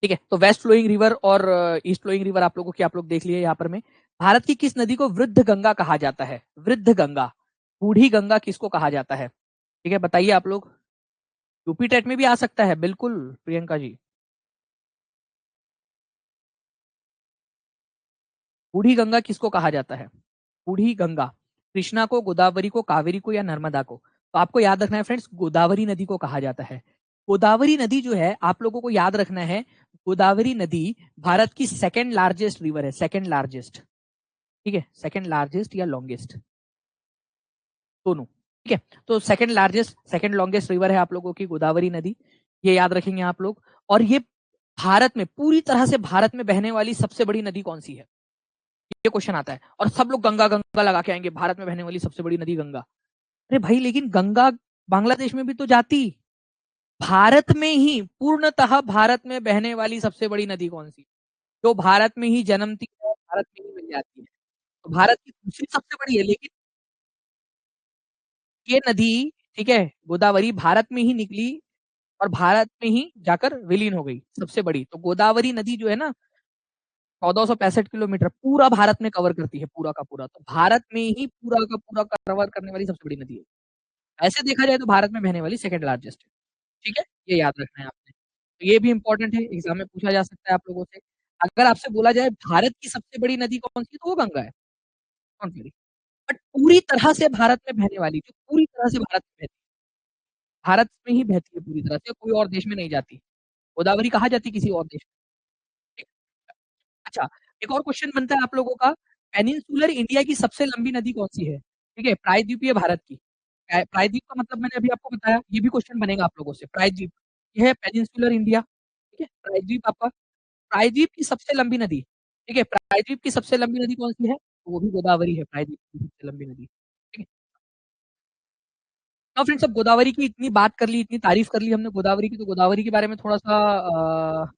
ठीक है, तो वेस्ट फ्लोइंग रिवर और ईस्ट फ्लोइंग रिवर आप लोगों की आप लोग देख लिए यहाँ पर में। भारत की किस नदी को वृद्ध गंगा कहा जाता है, वृद्ध गंगा, बूढ़ी गंगा किसको कहा जाता है। ठीक है, बताइए आप लोग, यूपी टेट में भी आ सकता है बिल्कुल, प्रियंका जी। बूढ़ी गंगा किसको कहा जाता है, बूढ़ी गंगा, कृष्णा को, गोदावरी को, कावेरी को, या नर्मदा को। तो आपको याद रखना है फ्रेंड्स, गोदावरी नदी को कहा जाता है। गोदावरी नदी जो है आप लोगों को याद रखना है, गोदावरी नदी भारत की सेकेंड लार्जेस्ट रिवर है, सेकेंड लार्जेस्ट। ठीक है, सेकंड लार्जेस्ट या लॉन्गेस्ट, दोनों। ठीक है, तो second largest, second longest river है आप लोगों की गोदावरी नदी, ये याद रखेंगे आप लोग। और ये भारत में, पूरी तरह से भारत में बहने वाली सबसे बड़ी नदी कौन सी है, ये क्वेश्चन आता है, और सब लोग गंगा गंगा लगा के आएंगे, भारत में बहने वाली सबसे बड़ी नदी गंगा। अरे भाई लेकिन गंगा बांग्लादेश में भी तो जाती, भारत में ही, पूर्णतः भारत में बहने वाली सबसे बड़ी नदी कौन सी, जो भारत में ही जन्मती है, भारत में ही मिल जाती है। तो भारत की दूसरी सबसे बड़ी है, लेकिन ये नदी, ठीक है, गोदावरी भारत में ही निकली और भारत में ही जाकर विलीन हो गई, सबसे बड़ी। तो गोदावरी नदी जो है ना, 1465 किलोमीटर पूरा भारत में कवर करती है, पूरा का पूरा, तो भारत में ही पूरा का पूरा कवर करने वाली सबसे बड़ी नदी है। ऐसे देखा जाए तो भारत में बहने वाली सेकंड लार्जेस्ट है। ठीक है, ये याद रखना है आपने। तो ये भी इंपॉर्टेंट है, एग्जाम में पूछा जा सकता है आप लोगों से। अगर आपसे बोला जाए भारत की सबसे बड़ी नदी कौन सी है, तो वो गंगा है। कौन सी? बट पूरी तरह से भारत में बहने वाली, जो पूरी तरह से भारत में बहती है, भारत में ही बहती है पूरी तरह से, कोई और देश में नहीं जाती। गोदावरी कहाँ जाती किसी और देश में? ठीक। अच्छा, एक और क्वेश्चन बनता है आप लोगों का, पेनिनसुलर इंडिया की सबसे लंबी नदी कौन सी है? ठीक है, प्रायद्वीपीय भारत की। प्रायद्वीप का मतलब मैंने अभी आपको बताया, ये भी क्वेश्चन बनेगा आप लोगों से। प्रायद्वीप, ये है पेनिनसुलर इंडिया। ठीक है, प्रायद्वीप आपका, प्रायद्वीप की सबसे लंबी नदी। ठीक है, प्रायद्वीप की सबसे लंबी नदी कौन सी है? तो वो भी गोदावरी है, प्रायद्वीप की सबसे लंबी नदी। ठीक है। तो फ्रेंड्स, अब गोदावरी की इतनी बात कर ली, इतनी तारीफ कर ली हमने गोदावरी की, तो गोदावरी के बारे में थोड़ा सा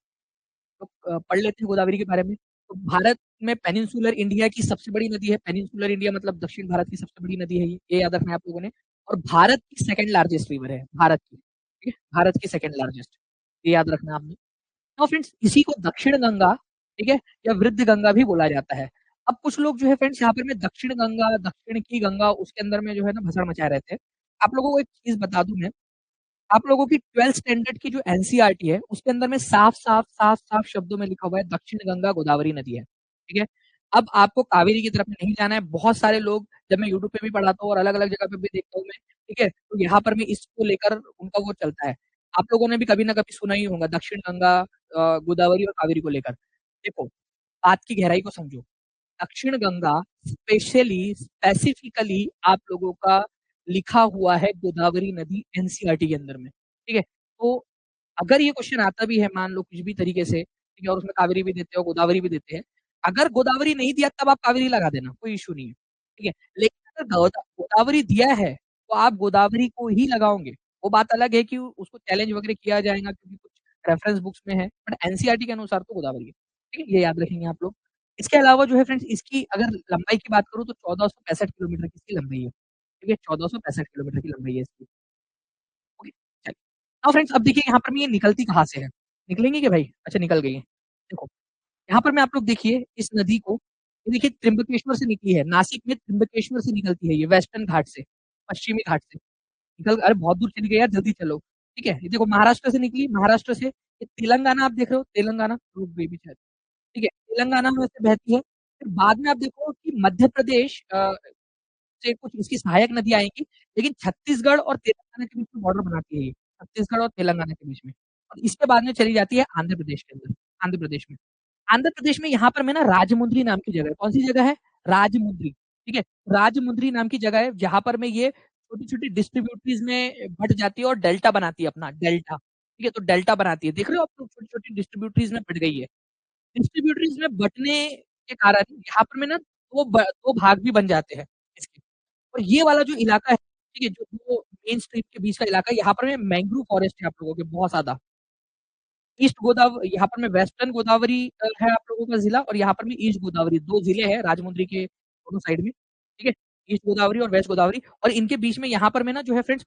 पढ़ लेते हैं गोदावरी के बारे में। तो भारत में पेनिनसुलर इंडिया की सबसे बड़ी नदी है। पेनिनसुलर इंडिया मतलब दक्षिण भारत की सबसे बड़ी नदी है, ये याद रखना है आप लोगों ने। और भारत की सेकंड लार्जेस्ट रिवर है, भारत की। ठीक है, भारत की सेकंड लार्जेस्ट, ये याद रखना आपने। तो फ्रेंड्स, इसी को दक्षिण गंगा, ठीक है, या वृद्ध गंगा भी बोला जाता है। अब कुछ लोग जो है फ्रेंड्स, यहाँ पर में दक्षिण गंगा, दक्षिण की गंगा, उसके अंदर में जो है ना भसड़ मचाए रहते हैं। आप लोगों को एक चीज बता दूं मैं, आप लोगों की 12th स्टैंडर्ड की जो एनसीईआरटी है, उसके अंदर में साफ साफ साफ साफ शब्दों में लिखा हुआ है दक्षिण गंगा गोदावरी नदी है। ठीक है। अब आपको कावेरी की तरफ नहीं जाना है। बहुत सारे लोग, जब मैं यूट्यूब पे भी पढ़ाता हूँ और अलग अलग जगह पे भी देखता हूँ मैं, ठीक है, तो यहाँ पर भी इसको लेकर उनका वो चलता है। आप लोगों ने भी कभी ना कभी सुना ही होगा दक्षिण गंगा, गोदावरी और कावेरी को लेकर। देखो, बात की गहराई को समझो। दक्षिण गंगा स्पेशली, स्पेसिफिकली आप लोगों का लिखा हुआ है गोदावरी नदी एनसीईआरटी के अंदर में। ठीक है। तो अगर ये क्वेश्चन आता भी है, मान लो कुछ भी तरीके से, ठीक है, और उसमें कावेरी भी देते हो, गोदावरी भी देते हैं, अगर गोदावरी नहीं दिया तब आप कावेरी लगा देना, कोई इशू नहीं है। ठीक है। लेकिन अगर गोदावरी दिया है तो आप गोदावरी को ही लगाओगे। वो बात अलग है कि उसको चैलेंज वगैरह किया जाएगा क्योंकि कुछ रेफरेंस बुक्स में है, बट एनसीईआरटी के अनुसार तो गोदावरी है। ठीक है, ये याद रखेंगे आप लोग। इसके अलावा जो है फ्रेंड्स, इसकी अगर लंबाई की बात करूँ तो 1465 किलोमीटर की इसकी लंबाई है। ठीक है, 1465 किलोमीटर की लंबाई है इसकी। ओके, चलिए। अब फ्रेंड्स, अब देखिए यहाँ पर मैं, ये निकलती कहाँ से है? निकलेंगे क्या भाई? अच्छा, निकल गई है। देखो, यहाँ पर मैं, आप लोग देखिए इस नदी को, ये देखिए त्र्यंबकेश्वर से निकली है, नासिक में त्र्यंबकेश्वर से निकलती है, ये वेस्टर्न घाट से, पश्चिमी घाट से निकल, अरे बहुत दूर चली गई यार, जल्दी चलो। ठीक है, ये देखो महाराष्ट्र से निकली, महाराष्ट्र से ये तेलंगाना, आप देख रहे हो तेलंगाना, रुक गई भी शायद। ठीक है, तेलंगाना में से बहती है। फिर बाद में आप देखो कि मध्य प्रदेश से कुछ इसकी सहायक नदियां आएंगी, लेकिन छत्तीसगढ़ और तेलंगाना के बीच में बॉर्डर बनाती है ये, छत्तीसगढ़ और तेलंगाना के बीच में। और इसके बाद में चली जाती है आंध्र प्रदेश के अंदर, आंध्र प्रदेश में। आंध्र प्रदेश में यहाँ पर में ना राजमुंद्री नाम की जगह है। कौन सी जगह है? राजमुंद्री। ठीक है, राजमुंद्री नाम की जगह है, जहां पर में ये छोटी छोटी डिस्ट्रीब्यूटरीज में बट जाती है और डेल्टा बनाती है, अपना डेल्टा। ठीक है, तो डेल्टा बनाती है, देख रहे हो आप लोग, छोटी छोटी डिस्ट्रीब्यूटरीज में बट गई है। डिस्ट्रीब्यूटरीज में बटने के कारण यहाँ पर में ना दो भाग भी बन जाते हैं इसके। और ये वाला जो इलाका है, ठीक है, जो दो मेन स्ट्रीम के बीच का इलाका है, यहाँ पर में मैंग्रोव फॉरेस्ट है आप लोगों के, बहुत ज्यादा। ईस्ट गोदावरी, यहाँ पर में वेस्टर्न गोदावरी है आप लोगों का जिला, और यहाँ पर में ईस्ट गोदावरी, दो जिले हैं राजमुंद्री के दोनों साइड में। ठीक है, ईस्ट गोदावरी और वेस्ट गोदावरी, और इनके बीच में यहाँ पर में ना जो है फ्रेंड्स,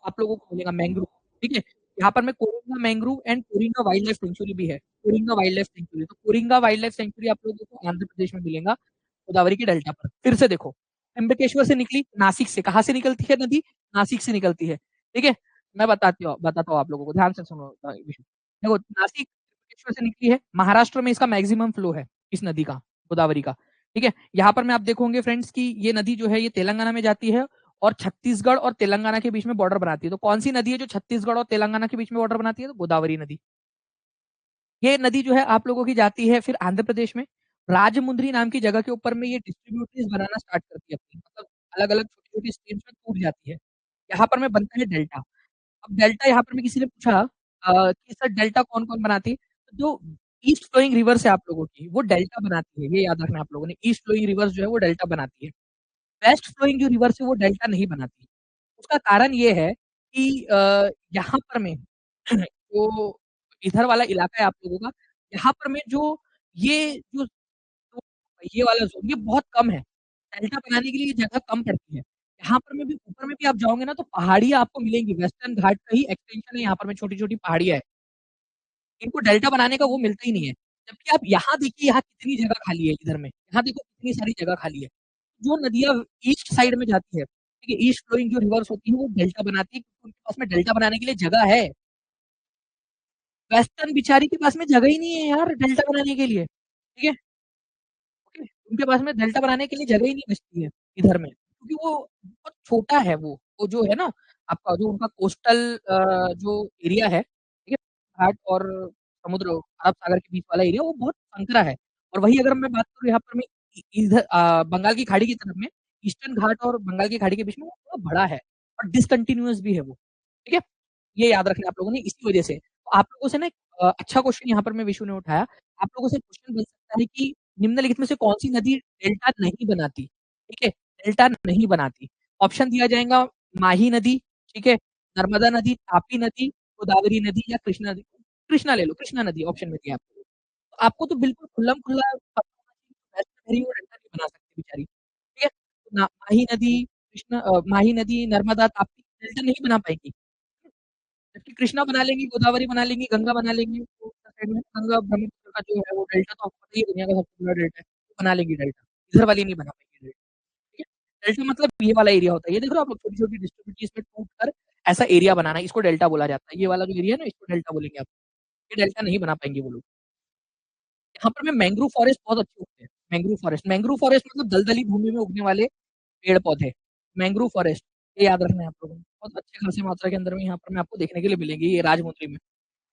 आप लोगों को मिलेगा मैंग्रोव। ठीक है, यहाँ पर में Coringa mangrove and Coringa wild life sanctuary भी है। कोरिंगा वाइल्ड लाइफ सेंचुरी, तो कोरिंगा वाइल्ड लाइफ सेंचुरी आप लोगों को आंध्र प्रदेश में मिलेगा, गोदावरी की डेल्टा पर। फिर से देखो, त्र्यंबकेश्वर से निकली, नासिक से, कहाँ से निकलती है नदी? नासिक से निकलती है। ठीक है, मैं बताता हूँ आप लोगों को, ध्यान से सुनो देखो, नासिक त्रिपुरेश्वर से निकली है, महाराष्ट्र में इसका मैक्सिमम फ्लो है, इस नदी का, गोदावरी का। ठीक है, यहाँ पर मैं आप देखोगे फ्रेंड्स कि ये नदी जो है ये तेलंगाना में जाती है, और छत्तीसगढ़ और तेलंगाना के बीच में बॉर्डर बनाती है। तो कौन सी नदी है जो छत्तीसगढ़ और तेलंगाना के बीच में बॉर्डर बनाती है? तो गोदावरी नदी। ये नदी जो है आप लोगों की जाती है फिर आंध्र प्रदेश में, राजमुंद्री नाम की जगह के ऊपर में ये डिस्ट्रीब्यूटरीज बनाना स्टार्ट करती है अपनी, मतलब अलग अलग छोटी छोटी स्ट्रीम्स में टूट जाती है। यहाँ पर में बनता है डेल्टा। अब डेल्टा यहाँ पर में किसी ने पूछा कि सर डेल्टा कौन कौन बनाती है, तो जो ईस्ट फ्लोइंग रिवर्स है आप लोगों की, वो डेल्टा बनाती है, ये याद रखना आप लोगों ने, ईस्ट फ्लोइंग रिवर्स जो है वो डेल्टा बनाती है। वेस्ट फ्लोइंग जो रिवर्स है वो डेल्टा नहीं बनाती। उसका कारण ये है कि यहाँ पर में जो इधर वाला इलाका है आप लोगों का, यहाँ पर में जो ये जो ये वाला जोन ये बहुत कम है, डेल्टा बनाने के लिए ये जगह कम पड़ती है। यहाँ पर में भी, ऊपर में भी आप जाओगे ना तो पहाड़ियाँ आपको मिलेंगी, वेस्टर्न घाट का ही एक्सटेंशन है, यहाँ पर में छोटी छोटी पहाड़ियाँ है, इनको डेल्टा बनाने का वो मिलता ही नहीं है। जबकि आप यहाँ देखिए, यहाँ कितनी जगह खाली है, इधर में यहाँ देखो कितनी सारी जगह खाली है। जो नदियाँ ईस्ट साइड में जाती है, ठीक है, ईस्ट फ्लोइंग जो रिवर्स होती है वो डेल्टा बनाती है, क्योंकि उनके पास में डेल्टा बनाने के लिए जगह है। वेस्टर्न बिचारी के पास में जगह ही नहीं है यार डेल्टा बनाने के लिए, ठीक है? ओके, उनके पास में डेल्टा बनाने के लिए जगह ही नहीं बचती है इधर में, क्योंकि वो बहुत छोटा है वो जो है ना आपका जो उनका कोस्टल जो एरिया है, ठीक है? घाट और समुद्र अरब सागर के बीच वाला एरिया वो बहुत संकरा है। और वही अगर मैं बात करूँ यहाँ पर मैं इधर बंगाल की खाड़ी की तरफ में ईस्टर्न घाट और बंगाल की खाड़ी के बीच में वो थोड़ा बड़ा है और डिसकंटिन्यूअस भी है वो, ठीक है? ये याद रखना आप लोगों ने इसी वजह से। तो आप लोगों से ना एक अच्छा क्वेश्चन यहाँ पर मैं विशु ने उठाया। आप लोगों से क्वेश्चन बन सकता है कि निम्नलिखित में से कौन-सी नदी डेल्टा नहीं बनाती? ठीक है? डेल्टा नहीं बनाती। ऑप्शन दिया जाएगा माही नदी, ठीक है? नर्मदा नदी, तापी नदी, गोदावरी नदी या कृष्णा नदी। कृष्णा ले लो, कृष्णा नदी ऑप्शन में दिया आपको। तो आपको तो बिल्कुल खुल्लम-खुल्ला पता होना चाहिए कि वैष्णो देवी वो डेल्टा नहीं बना सकती बेचारी, ठीक है? तो ना माही नदी, माही नदी, नर्मदा, ताप्ती डेल्टा नहीं बना पाएँगी। जबकि कृष्णा बना लेंगी, गोदावरी बना लेंगी, गंगा बना लेंगी, तो उस साइड में गंगा ब्रह्मपुत्र का जो है वो डेल्टा तो आपको पता ही है दुनिया का सबसे बड़ा डेल्टा है, वो बना लेंगी डेल्टा, इधर वाली नहीं बना पाएगी डेल्टा, ठीक है? डेल्टा मतलब ये वाला एरिया होता है, ये देख रहे हो आप लोग छोटी-छोटी डिस्ट्रिब्यूटरीज़ में टूट कर ऐसा एरिया बनाना, इसको डेल्टा बोला जाता है, ये वाला जो एरिया है ना इसको डेल्टा बोलेंगे आप, ये डेल्टा नहीं बना पाएंगे वो लोग। यहाँ पर में मैंग्रोव फॉरेस्ट बहुत अच्छे उगते हैं, मैंग्रोव फॉरेस्ट मतलब दलदली भूमि में उगने वाले पेड़-पौधे, मैंग्रोव फॉरेस्ट, ये याद रखना है आप लोगों को, बहुत अच्छे खासी मात्रा के अंदर में यहाँ पर में आपको देखने के लिए मिलेंगे, ये राजमुंद्री में।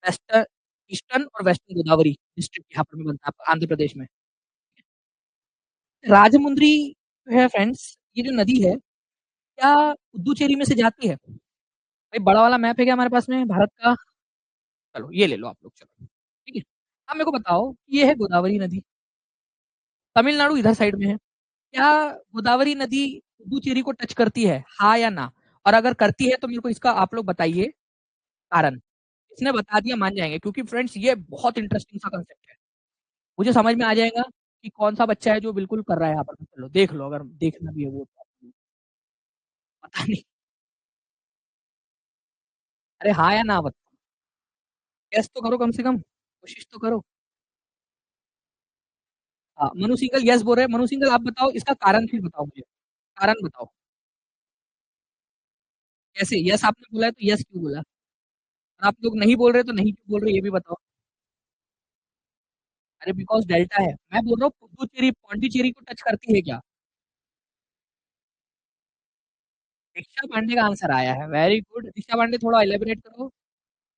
वेस्टर्न ईस्टर्न और वेस्टर्न गोदावरी डिस्ट्रिक्ट यहाँ पर में बनता है आपका आंध्र प्रदेश में। राजमुंद्री जो है फ्रेंड्स, ये जो नदी है, क्या पुद्दुचेरी में से जाती है? भाई बड़ा वाला मैप है क्या हमारे पास में भारत का? चलो ये ले लो आप लोग चलो, ठीक है? अब मेरे को बताओ ये है गोदावरी नदी, तमिलनाडु इधर साइड में है। क्या गोदावरी नदी पुद्दुचेरी को टच करती है? हाँ या ना? और अगर करती है तो मेरे को इसका आप लोग बताइए कारण। इसने बता दिया मान जाएंगे क्योंकि फ्रेंड्स ये बहुत इंटरेस्टिंग सा कंसेप्ट है। मुझे समझ में आ जाएगा कि कौन-सा बच्चा है जो बिल्कुल कर रहा है यहाँ पर। चलो देख लो अगर देखना भी है वो तो। पता नहीं। अरे हाँ या ना बताओ। गेस तो करो कम से कम। कोशिश तो करो। हाँ, मनु सिंघल यस बोल रहे हैं। मनु सिंघल आप बताओ इसका कारण फिर बताओ मुझे। कारण बताओ। कैसे? यस आपने बोला है तो यस क्यों बोला? और आप लोग नहीं बोल रहे तो नहीं क्यों बोल रहे ये भी बताओ। अरे बिकॉज़ डेल्टा है। मैं बोल रहा हूँ पुडुचेरी पौंडीचेरी को टच करती है क्या? दीक्षा पांडे का आंसर आया है। Very good. दीक्षा पांडे थोड़ा इलैबोरेट करो।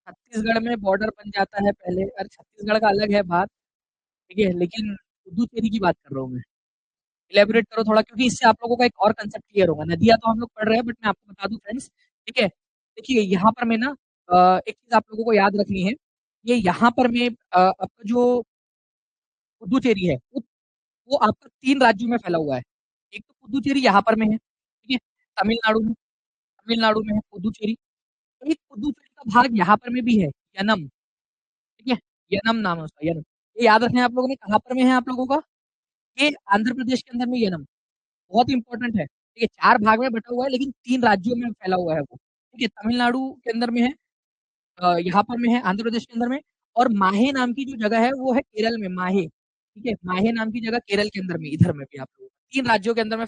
छत्तीसगढ़ में बॉर्डर बन जाता है पहले। अरे छत्तीसगढ़ का अलग है बात, ठीक है? लेकिन पुडुचेरी की बात कर रहा हूँ मैं। इलैबोरेट करो थोड़ा क्योंकि इससे आप लोगों का एक और कांसेप्ट क्लियर होगा। नदियाँ तो हम लोग पढ़ रहे हैं बट मैं आपको बता दूँ फ्रेंड्स, ठीक है? देखिए यहाँ पर मैं ना एक चीज़ आप लोगों को याद रखनी है। ये यहाँ पर मैं आपका जो पुडुचेरी है, वो आपका 3 राज्यों में फैला हुआ है। एक तो पुडुचेरी यहाँ पर में है, ठीक है? तमिलनाडु में है पुडुचेरी। एक पुडुचेरी का भाग यहाँ पर में भी है, यनम, ठीक है? यनम नाम है उसका, यनम। ये याद रखना है आप लोगों ने कहाँ पर में है आप लोगों का? ये आंध्र प्रदेश के अंदर में यनम। बहुत इंपॉर्टेंट है। ठीक है, 4 भाग में बटा हुआ है लेकिन 3 राज्यों में फैला हुआ है वो। ठीक है, तमिलनाडु के अंदर में है, यहाँ पर में है आंध्र प्रदेश के अंदर में और माहे नाम की जो जगह है वो है केरल में माहे। ठीक है, माहे नाम की जगह केरल के अंदर में इधर में भी आप लोगों को 3 राज्यों के अंदर में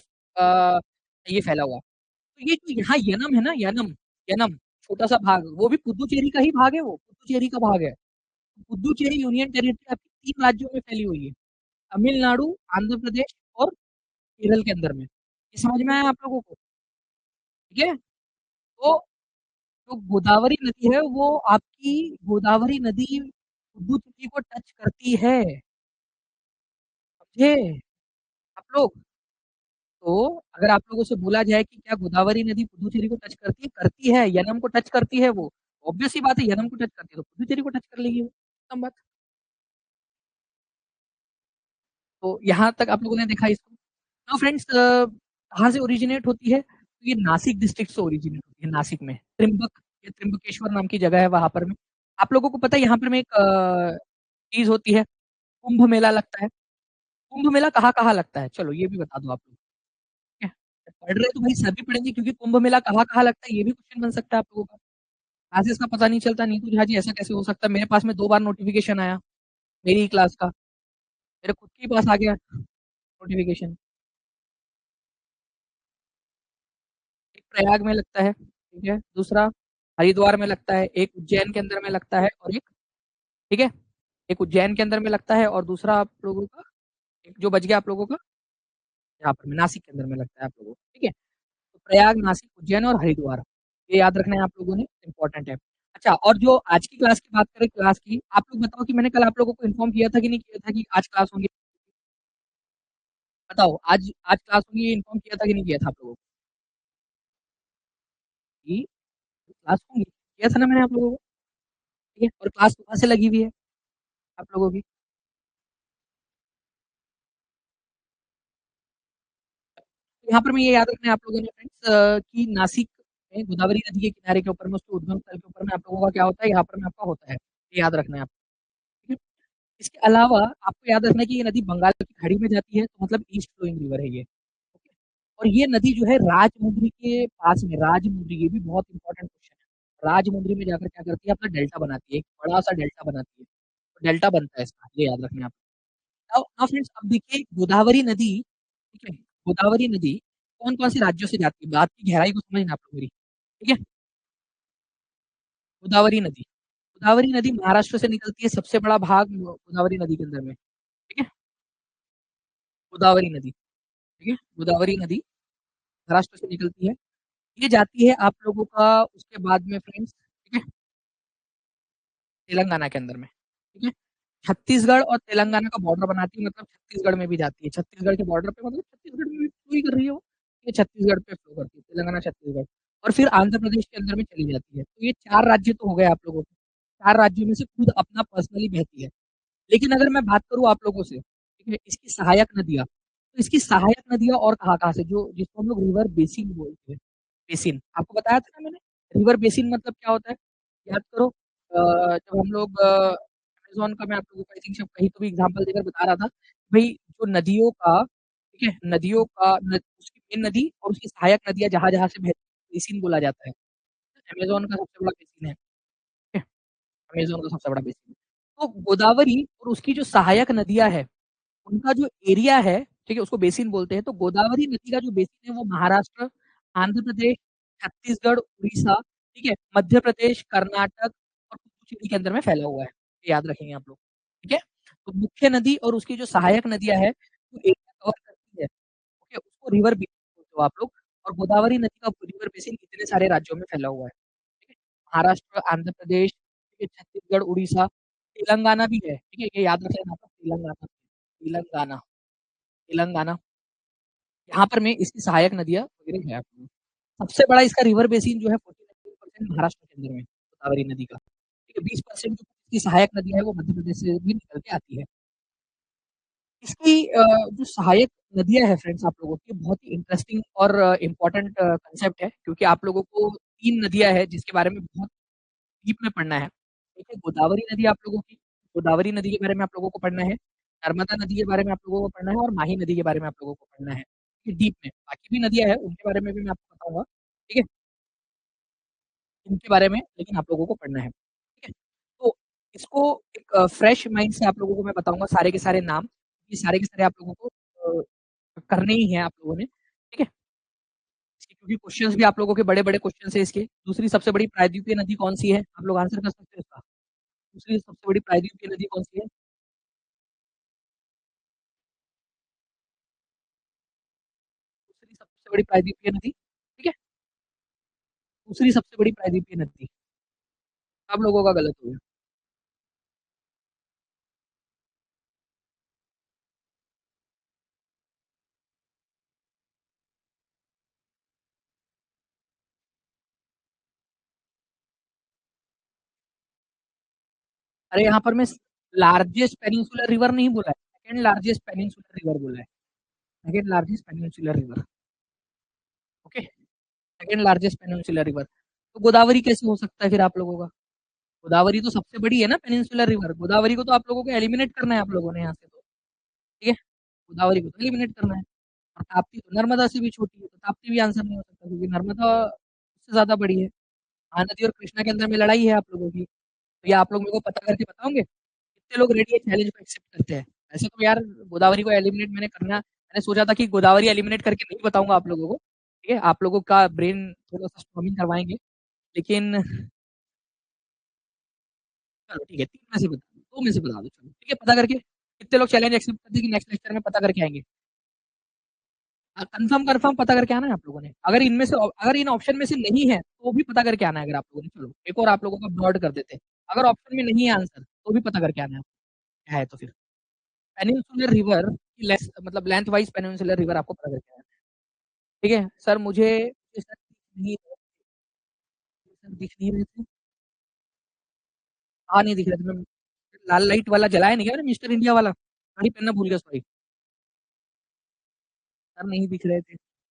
ये फैला हुआ है। तो ये जो यहाँ यनम है ना यनम, यनम छोटा-सा भाग वो भी पुडुचेरी का ही भाग है वो, पुडुचेरी का भाग है। पुडुचेरी यूनियन टेरिटरी आपकी 3 राज्यों में फैली हुई है। तमिलनाडु, आंध्र प्रदेश और केरल के अंदर में। ये समझ में आया आप लोगों को? ठीक है? तो जो गोदावरी नदी है वो आपकी गोदावरी नदी पुडुचेरी को टच करती है, समझे आप लोग? तो अगर आप लोगों से बोला जाए कि क्या गोदावरी नदी पुडुचेरी को टच करती है? करती है, यनम को टच करती है वो। ऑब्वियस सी बात है यनम को टच करती है तो पुडुचेरी को टच कर लेगी वो, खत्म बात। तो यहाँ तक आप लोगों ने देखा इसको। नाउ फ्रेंड्स कहाँ से ओरिजिनेट होती है? तो ये नासिक डिस्ट्रिक्ट से ओरिजिनेट होती है, नासिक में। ये त्र्यंबकेश्वर नाम की जगह है वहाँ पर में। आप लोगों को पता है यहाँ पर में एक चीज़ होती है, कुंभ मेला लगता है। कुंभ मेला कहाँ-कहाँ लगता है? चलो ये भी बता दो आप लोग, ठीक है? पढ़ रहे तो भाई सभी पढ़ेंगे क्योंकि कुंभ मेला कहाँ-कहाँ लगता है ये भी क्वेश्चन बन सकता है आप लोगों का। क्लासेस का पता नहीं चलता, नीतू झा जी ऐसा कैसे हो सकता है? मेरे पास में 2 बार नोटिफ़िकेशन आया, मेरी ही क्लास का। मेरे खुद के ही पास आ गया नोटिफ़िकेशन। एक प्रयाग में लगता है, ठीक है? दूसरा हरिद्वार में लगता है, एक उज्जैन के अंदर में लगता है और एक ठीक है, एक उज्जैन के अंदर में लगता है और दूसरा आप लोगों का एक जो बच गया आप लोगों का यहाँ पर नासिक के अंदर में लगता है आप लोगों को, ठीक है। तो प्रयाग, नासिक, उज्जैन और हरिद्वार, ये याद रखना है आप लोगों ने, इम्पोर्टेंट है। अच्छा, और जो आज की क्लास की बात करें, क्लास की, आप लोग बताओ कि मैंने कल आप लोगों को इन्फॉर्म किया था कि नहीं किया था कि आज क्लास होंगी? बताओ, आज आज क्लास होंगी, ये इन्फॉर्म किया था कि नहीं किया था आप लोगों को कि क्लास होंगी? किया था ना मैंने आप लोगों को, ठीक है। और क्लास सुबह से लगी हुई है आप लोगों की। तो यहाँ पर मैं ये याद रखना है आप लोगों ने फ्रेंड्स कि नासिक में गोदावरी नदी के किनारे के ऊपर में, उसके उद्गम स्थल के ऊपर में आप लोगों का क्या होता है, यहाँ पर में आपका होता है, ये याद रखना है आपको, ठीक है। इसके अलावा आपको याद रखना है कि ये नदी बंगाल की खाड़ी में जाती है, तो मतलब ईस्ट फ्लोइंग रिवर है ये, ओके। और ये नदी जो है राजमुंद्री के पास में, राजमुंद्री, ये भी बहुत इंपॉर्टेंट क्वेश्चन है, राजमुंद्री में जाकर क्या करती है, अपना डेल्टा बनाती है, एक बड़ा सा डेल्टा बनाती है, तो डेल्टा बनता है इसका, ये याद रखना है आप। नाउ फ्रेंड्स, अब देखिए गोदावरी नदी, ठीक है, गोदावरी नदी कौन कौन से राज्यों से जाती है, बात की गहराई को समझना आप लोग मेरी, ठीक है। गोदावरी नदी, गोदावरी नदी महाराष्ट्र से निकलती है, सबसे बड़ा भाग गोदावरी नदी के अंदर में, ठीक है। गोदावरी नदी, ठीक है, गोदावरी नदी महाराष्ट्र से निकलती है, ये जाती है आप लोगों का उसके बाद में फ्रेंड्स, ठीक है, तेलंगाना के अंदर में, ठीक है। छत्तीसगढ़ और तेलंगाना का बॉर्डर बनाती है, मतलब छत्तीसगढ़ में भी जाती है, छत्तीसगढ़ के बॉर्डर पे, मतलब छत्तीसगढ़ में भी फ्लो ही कर रही है वो, ये छत्तीसगढ़ पे फ्लो करती है, तेलंगाना छत्तीसगढ़, और फिर आंध्र प्रदेश के अंदर में चली जाती है। तो ये 4 राज्य तो हो गए आप लोगों के, 4 राज्यों में से खुद अपना पर्सनली बहती है। लेकिन अगर मैं बात करूँ आप लोगों से, ठीक है, इसकी सहायक नदियाँ, तो इसकी सहायक नदियाँ और कहाँ-कहाँ से, जो जिसको हम लोग रिवर बेसिन बोलते हैं, बेसिन, आपको बताया था ना मैंने, रिवर बेसिन मतलब क्या होता है? याद करो, जब हम लोग अमेज़न का, मैं आप लोगों को आई थिंक कहीं तो भी एग्ज़ाम्पल देकर बता रहा था, भई जो नदियों का, ठीक है, नदियों का न उसकी मेन नदी और उसकी सहायक नदियाँ जहाँ-जहाँ से बहती हैं, बेसिन बोला जाता है। अमेज़न का सबसे बड़ा बेसिन है, ठीक है, अमेज़न का सबसे बड़ा बेसिन है। तो गोदावरी और उसकी जो सहायक नदियाँ हैं, उनका जो एरिया है, ठीक है, उसको बेसिन बोलते हैं। तो गोदावरी नदी का जो बेसिन है वो महाराष्ट्र, आंध्र प्रदेश, छत्तीसगढ़, उड़ीसा, ठीक है, मध्य प्रदेश, कर्नाटक और पुडुचेरी के अंदर में फैला हुआ है। ये याद रखेंगे आप लोग, ठीक है? तो मुख्य नदी और उसकी जो सहायक नदियाँ हैं, जो एरिया कवर करती है, ओके, उसको रिवर बेसिन बोलते हो आप लोग। और गोदावरी नदी का रिवर बेसिन इतने सारे राज्यों में फैला हुआ है, ठीक है? महाराष्ट्र, आंध्र प्रदेश, ठीक है, छत्तीसगढ़, उड़ीसा, तेलंगाना भी है, ठीक है? ये याद रख लेना आप लोग, तेलंगाना, तेलंगाना, तेलंगाना, यहाँ पर में इसकी सहायक नदियाँ वगैरह है आपको। सबसे बड़ा इसका रिवर बेसिन जो है 49% महाराष्ट्र के अंदर में, गोदावरी नदी का। ठीक है, 20% जो इसकी सहायक नदियाँ है वो मध्य प्रदेश से भी निकल के आती है। इसकी जो सहायक नदियाँ हैं फ्रेंड्स आप लोगों की, बहुत ही इंटरेस्टिंग और इम्पोर्टेंट कांसेप्ट है, क्योंकि आप लोगों को 3 नदियाँ हैं जिसके बारे में बहुत डीप में पढ़ना है। एक है गोदावरी नदी आप लोगों की, गोदावरी नदी के बारे में आप लोगों को पढ़ना है, नर्मदा नदी के बारे में आप लोगों को पढ़ना है और माही नदी के बारे में आप लोगों को पढ़ना है। ये डीप में, बाकी भी नदियाँ हैं उनके बारे में भी मैं आपको बताऊँगा, ठीक है? इनके बारे में लेकिन आप लोगों को पढ़ना है, ठीक है? तो इसको एक फ्रेश माइंड से आप लोगों को मैं बताऊँगा सारे के सारे नाम, ये सारे के सारे आप लोगों को करने ही हैं आप लोगों ने, ठीक है? इसके क्योंकि क्वेश्चंस भी आप लोगों के बड़े-बड़े क्वेश्चंस हैं इसके। दूसरी सबसे बड़ी प्रायद्वीपीय नदी कौन-सी है? आप लोग आंसर कर सकते हो इसका? दूसरी सबसे बड़ी प्रायद्वीपीय नदी कौन-सी है? दूसरी सबसे बड़ी प्रायद्वीपीय नदी, ठीक है? दूसरी सबसे बड़ी प्रायद्वीपीय नदी, सब लोगों का गलत हो गया। अरे यहाँ पर मैं लार्जेस्ट पेनिनसुलर रिवर नहीं बोला है, सेकंड लार्जेस्ट पेनिनसुलर रिवर बोला है, second largest peninsular river, okay? Second largest peninsular river. तो गोदावरी कैसे हो सकता है फिर आप लोगों का? गोदावरी तो सबसे बड़ी है ना पेनिनसुलर रिवर, गोदावरी को तो आप लोगों को एलिमिनेट करना है आप लोगों ने यहाँ से तो, ठीक है? गोदावरी को तो एलिमिनेट करना है। और ताप्ती तो नर्मदा से भी छोटी है, तो ताप्ती भी आंसर नहीं हो सकता क्योंकि नर्मदा उससे ज़्यादा बड़ी है। महानदी और कृष्णा के अंदर में लड़ाई है आप लोगों की। तो ये आप लोग मेरे को पता करके बताओगे? कितने लोग रेडी है चैलेंज को एक्सेप्ट करते हैं? वैसे तो यार गोदावरी को एलिमिनेट मैंने सोचा था कि गोदावरी एलिमिनेट करके नहीं बताऊँगा आप लोगों को, ठीक है? आप लोगों का ब्रेन थोड़ा-सा स्टॉर्मिंग करवाएँगे। लेकिन चलो ठीक है, 3 में से बता 2 में से बता दो चलो, ठीक है? पता करके कितने लोग चैलेंज एक्सेप्ट करते हैं कि नेक्स्ट लेक्चर में पता करके आएँगे? कंफर्म कंफर्म पता करके आना है आप लोगों ने। अगर इनमें से अगर इन ऑप्शन में से नहीं है, तो भी पता करके आना है अगर आप लोगों ने। चलो, एक और आप लोगों का ब्रॉड कर देते हैं। अगर ऑप्शन में नहीं है आंसर, तो भी पता करके आना है। क्या है तो फिर? पेनिनसुलर रिवर की मतलब लेंथ वाइज पेनिनसुलर रिवर आपको पता करके आना है। ठीक है? सर मुझे ये सर दिख नहीं रहे थे। हाँ, नहीं दिख रहे थे। मैं लाल लाइट वाला जलाया नहीं क्या मैंने मिस्टर इंडिया वाला? साड़ी पहनना भूल गया सॉरी। सर नहीं दिख रहे थे।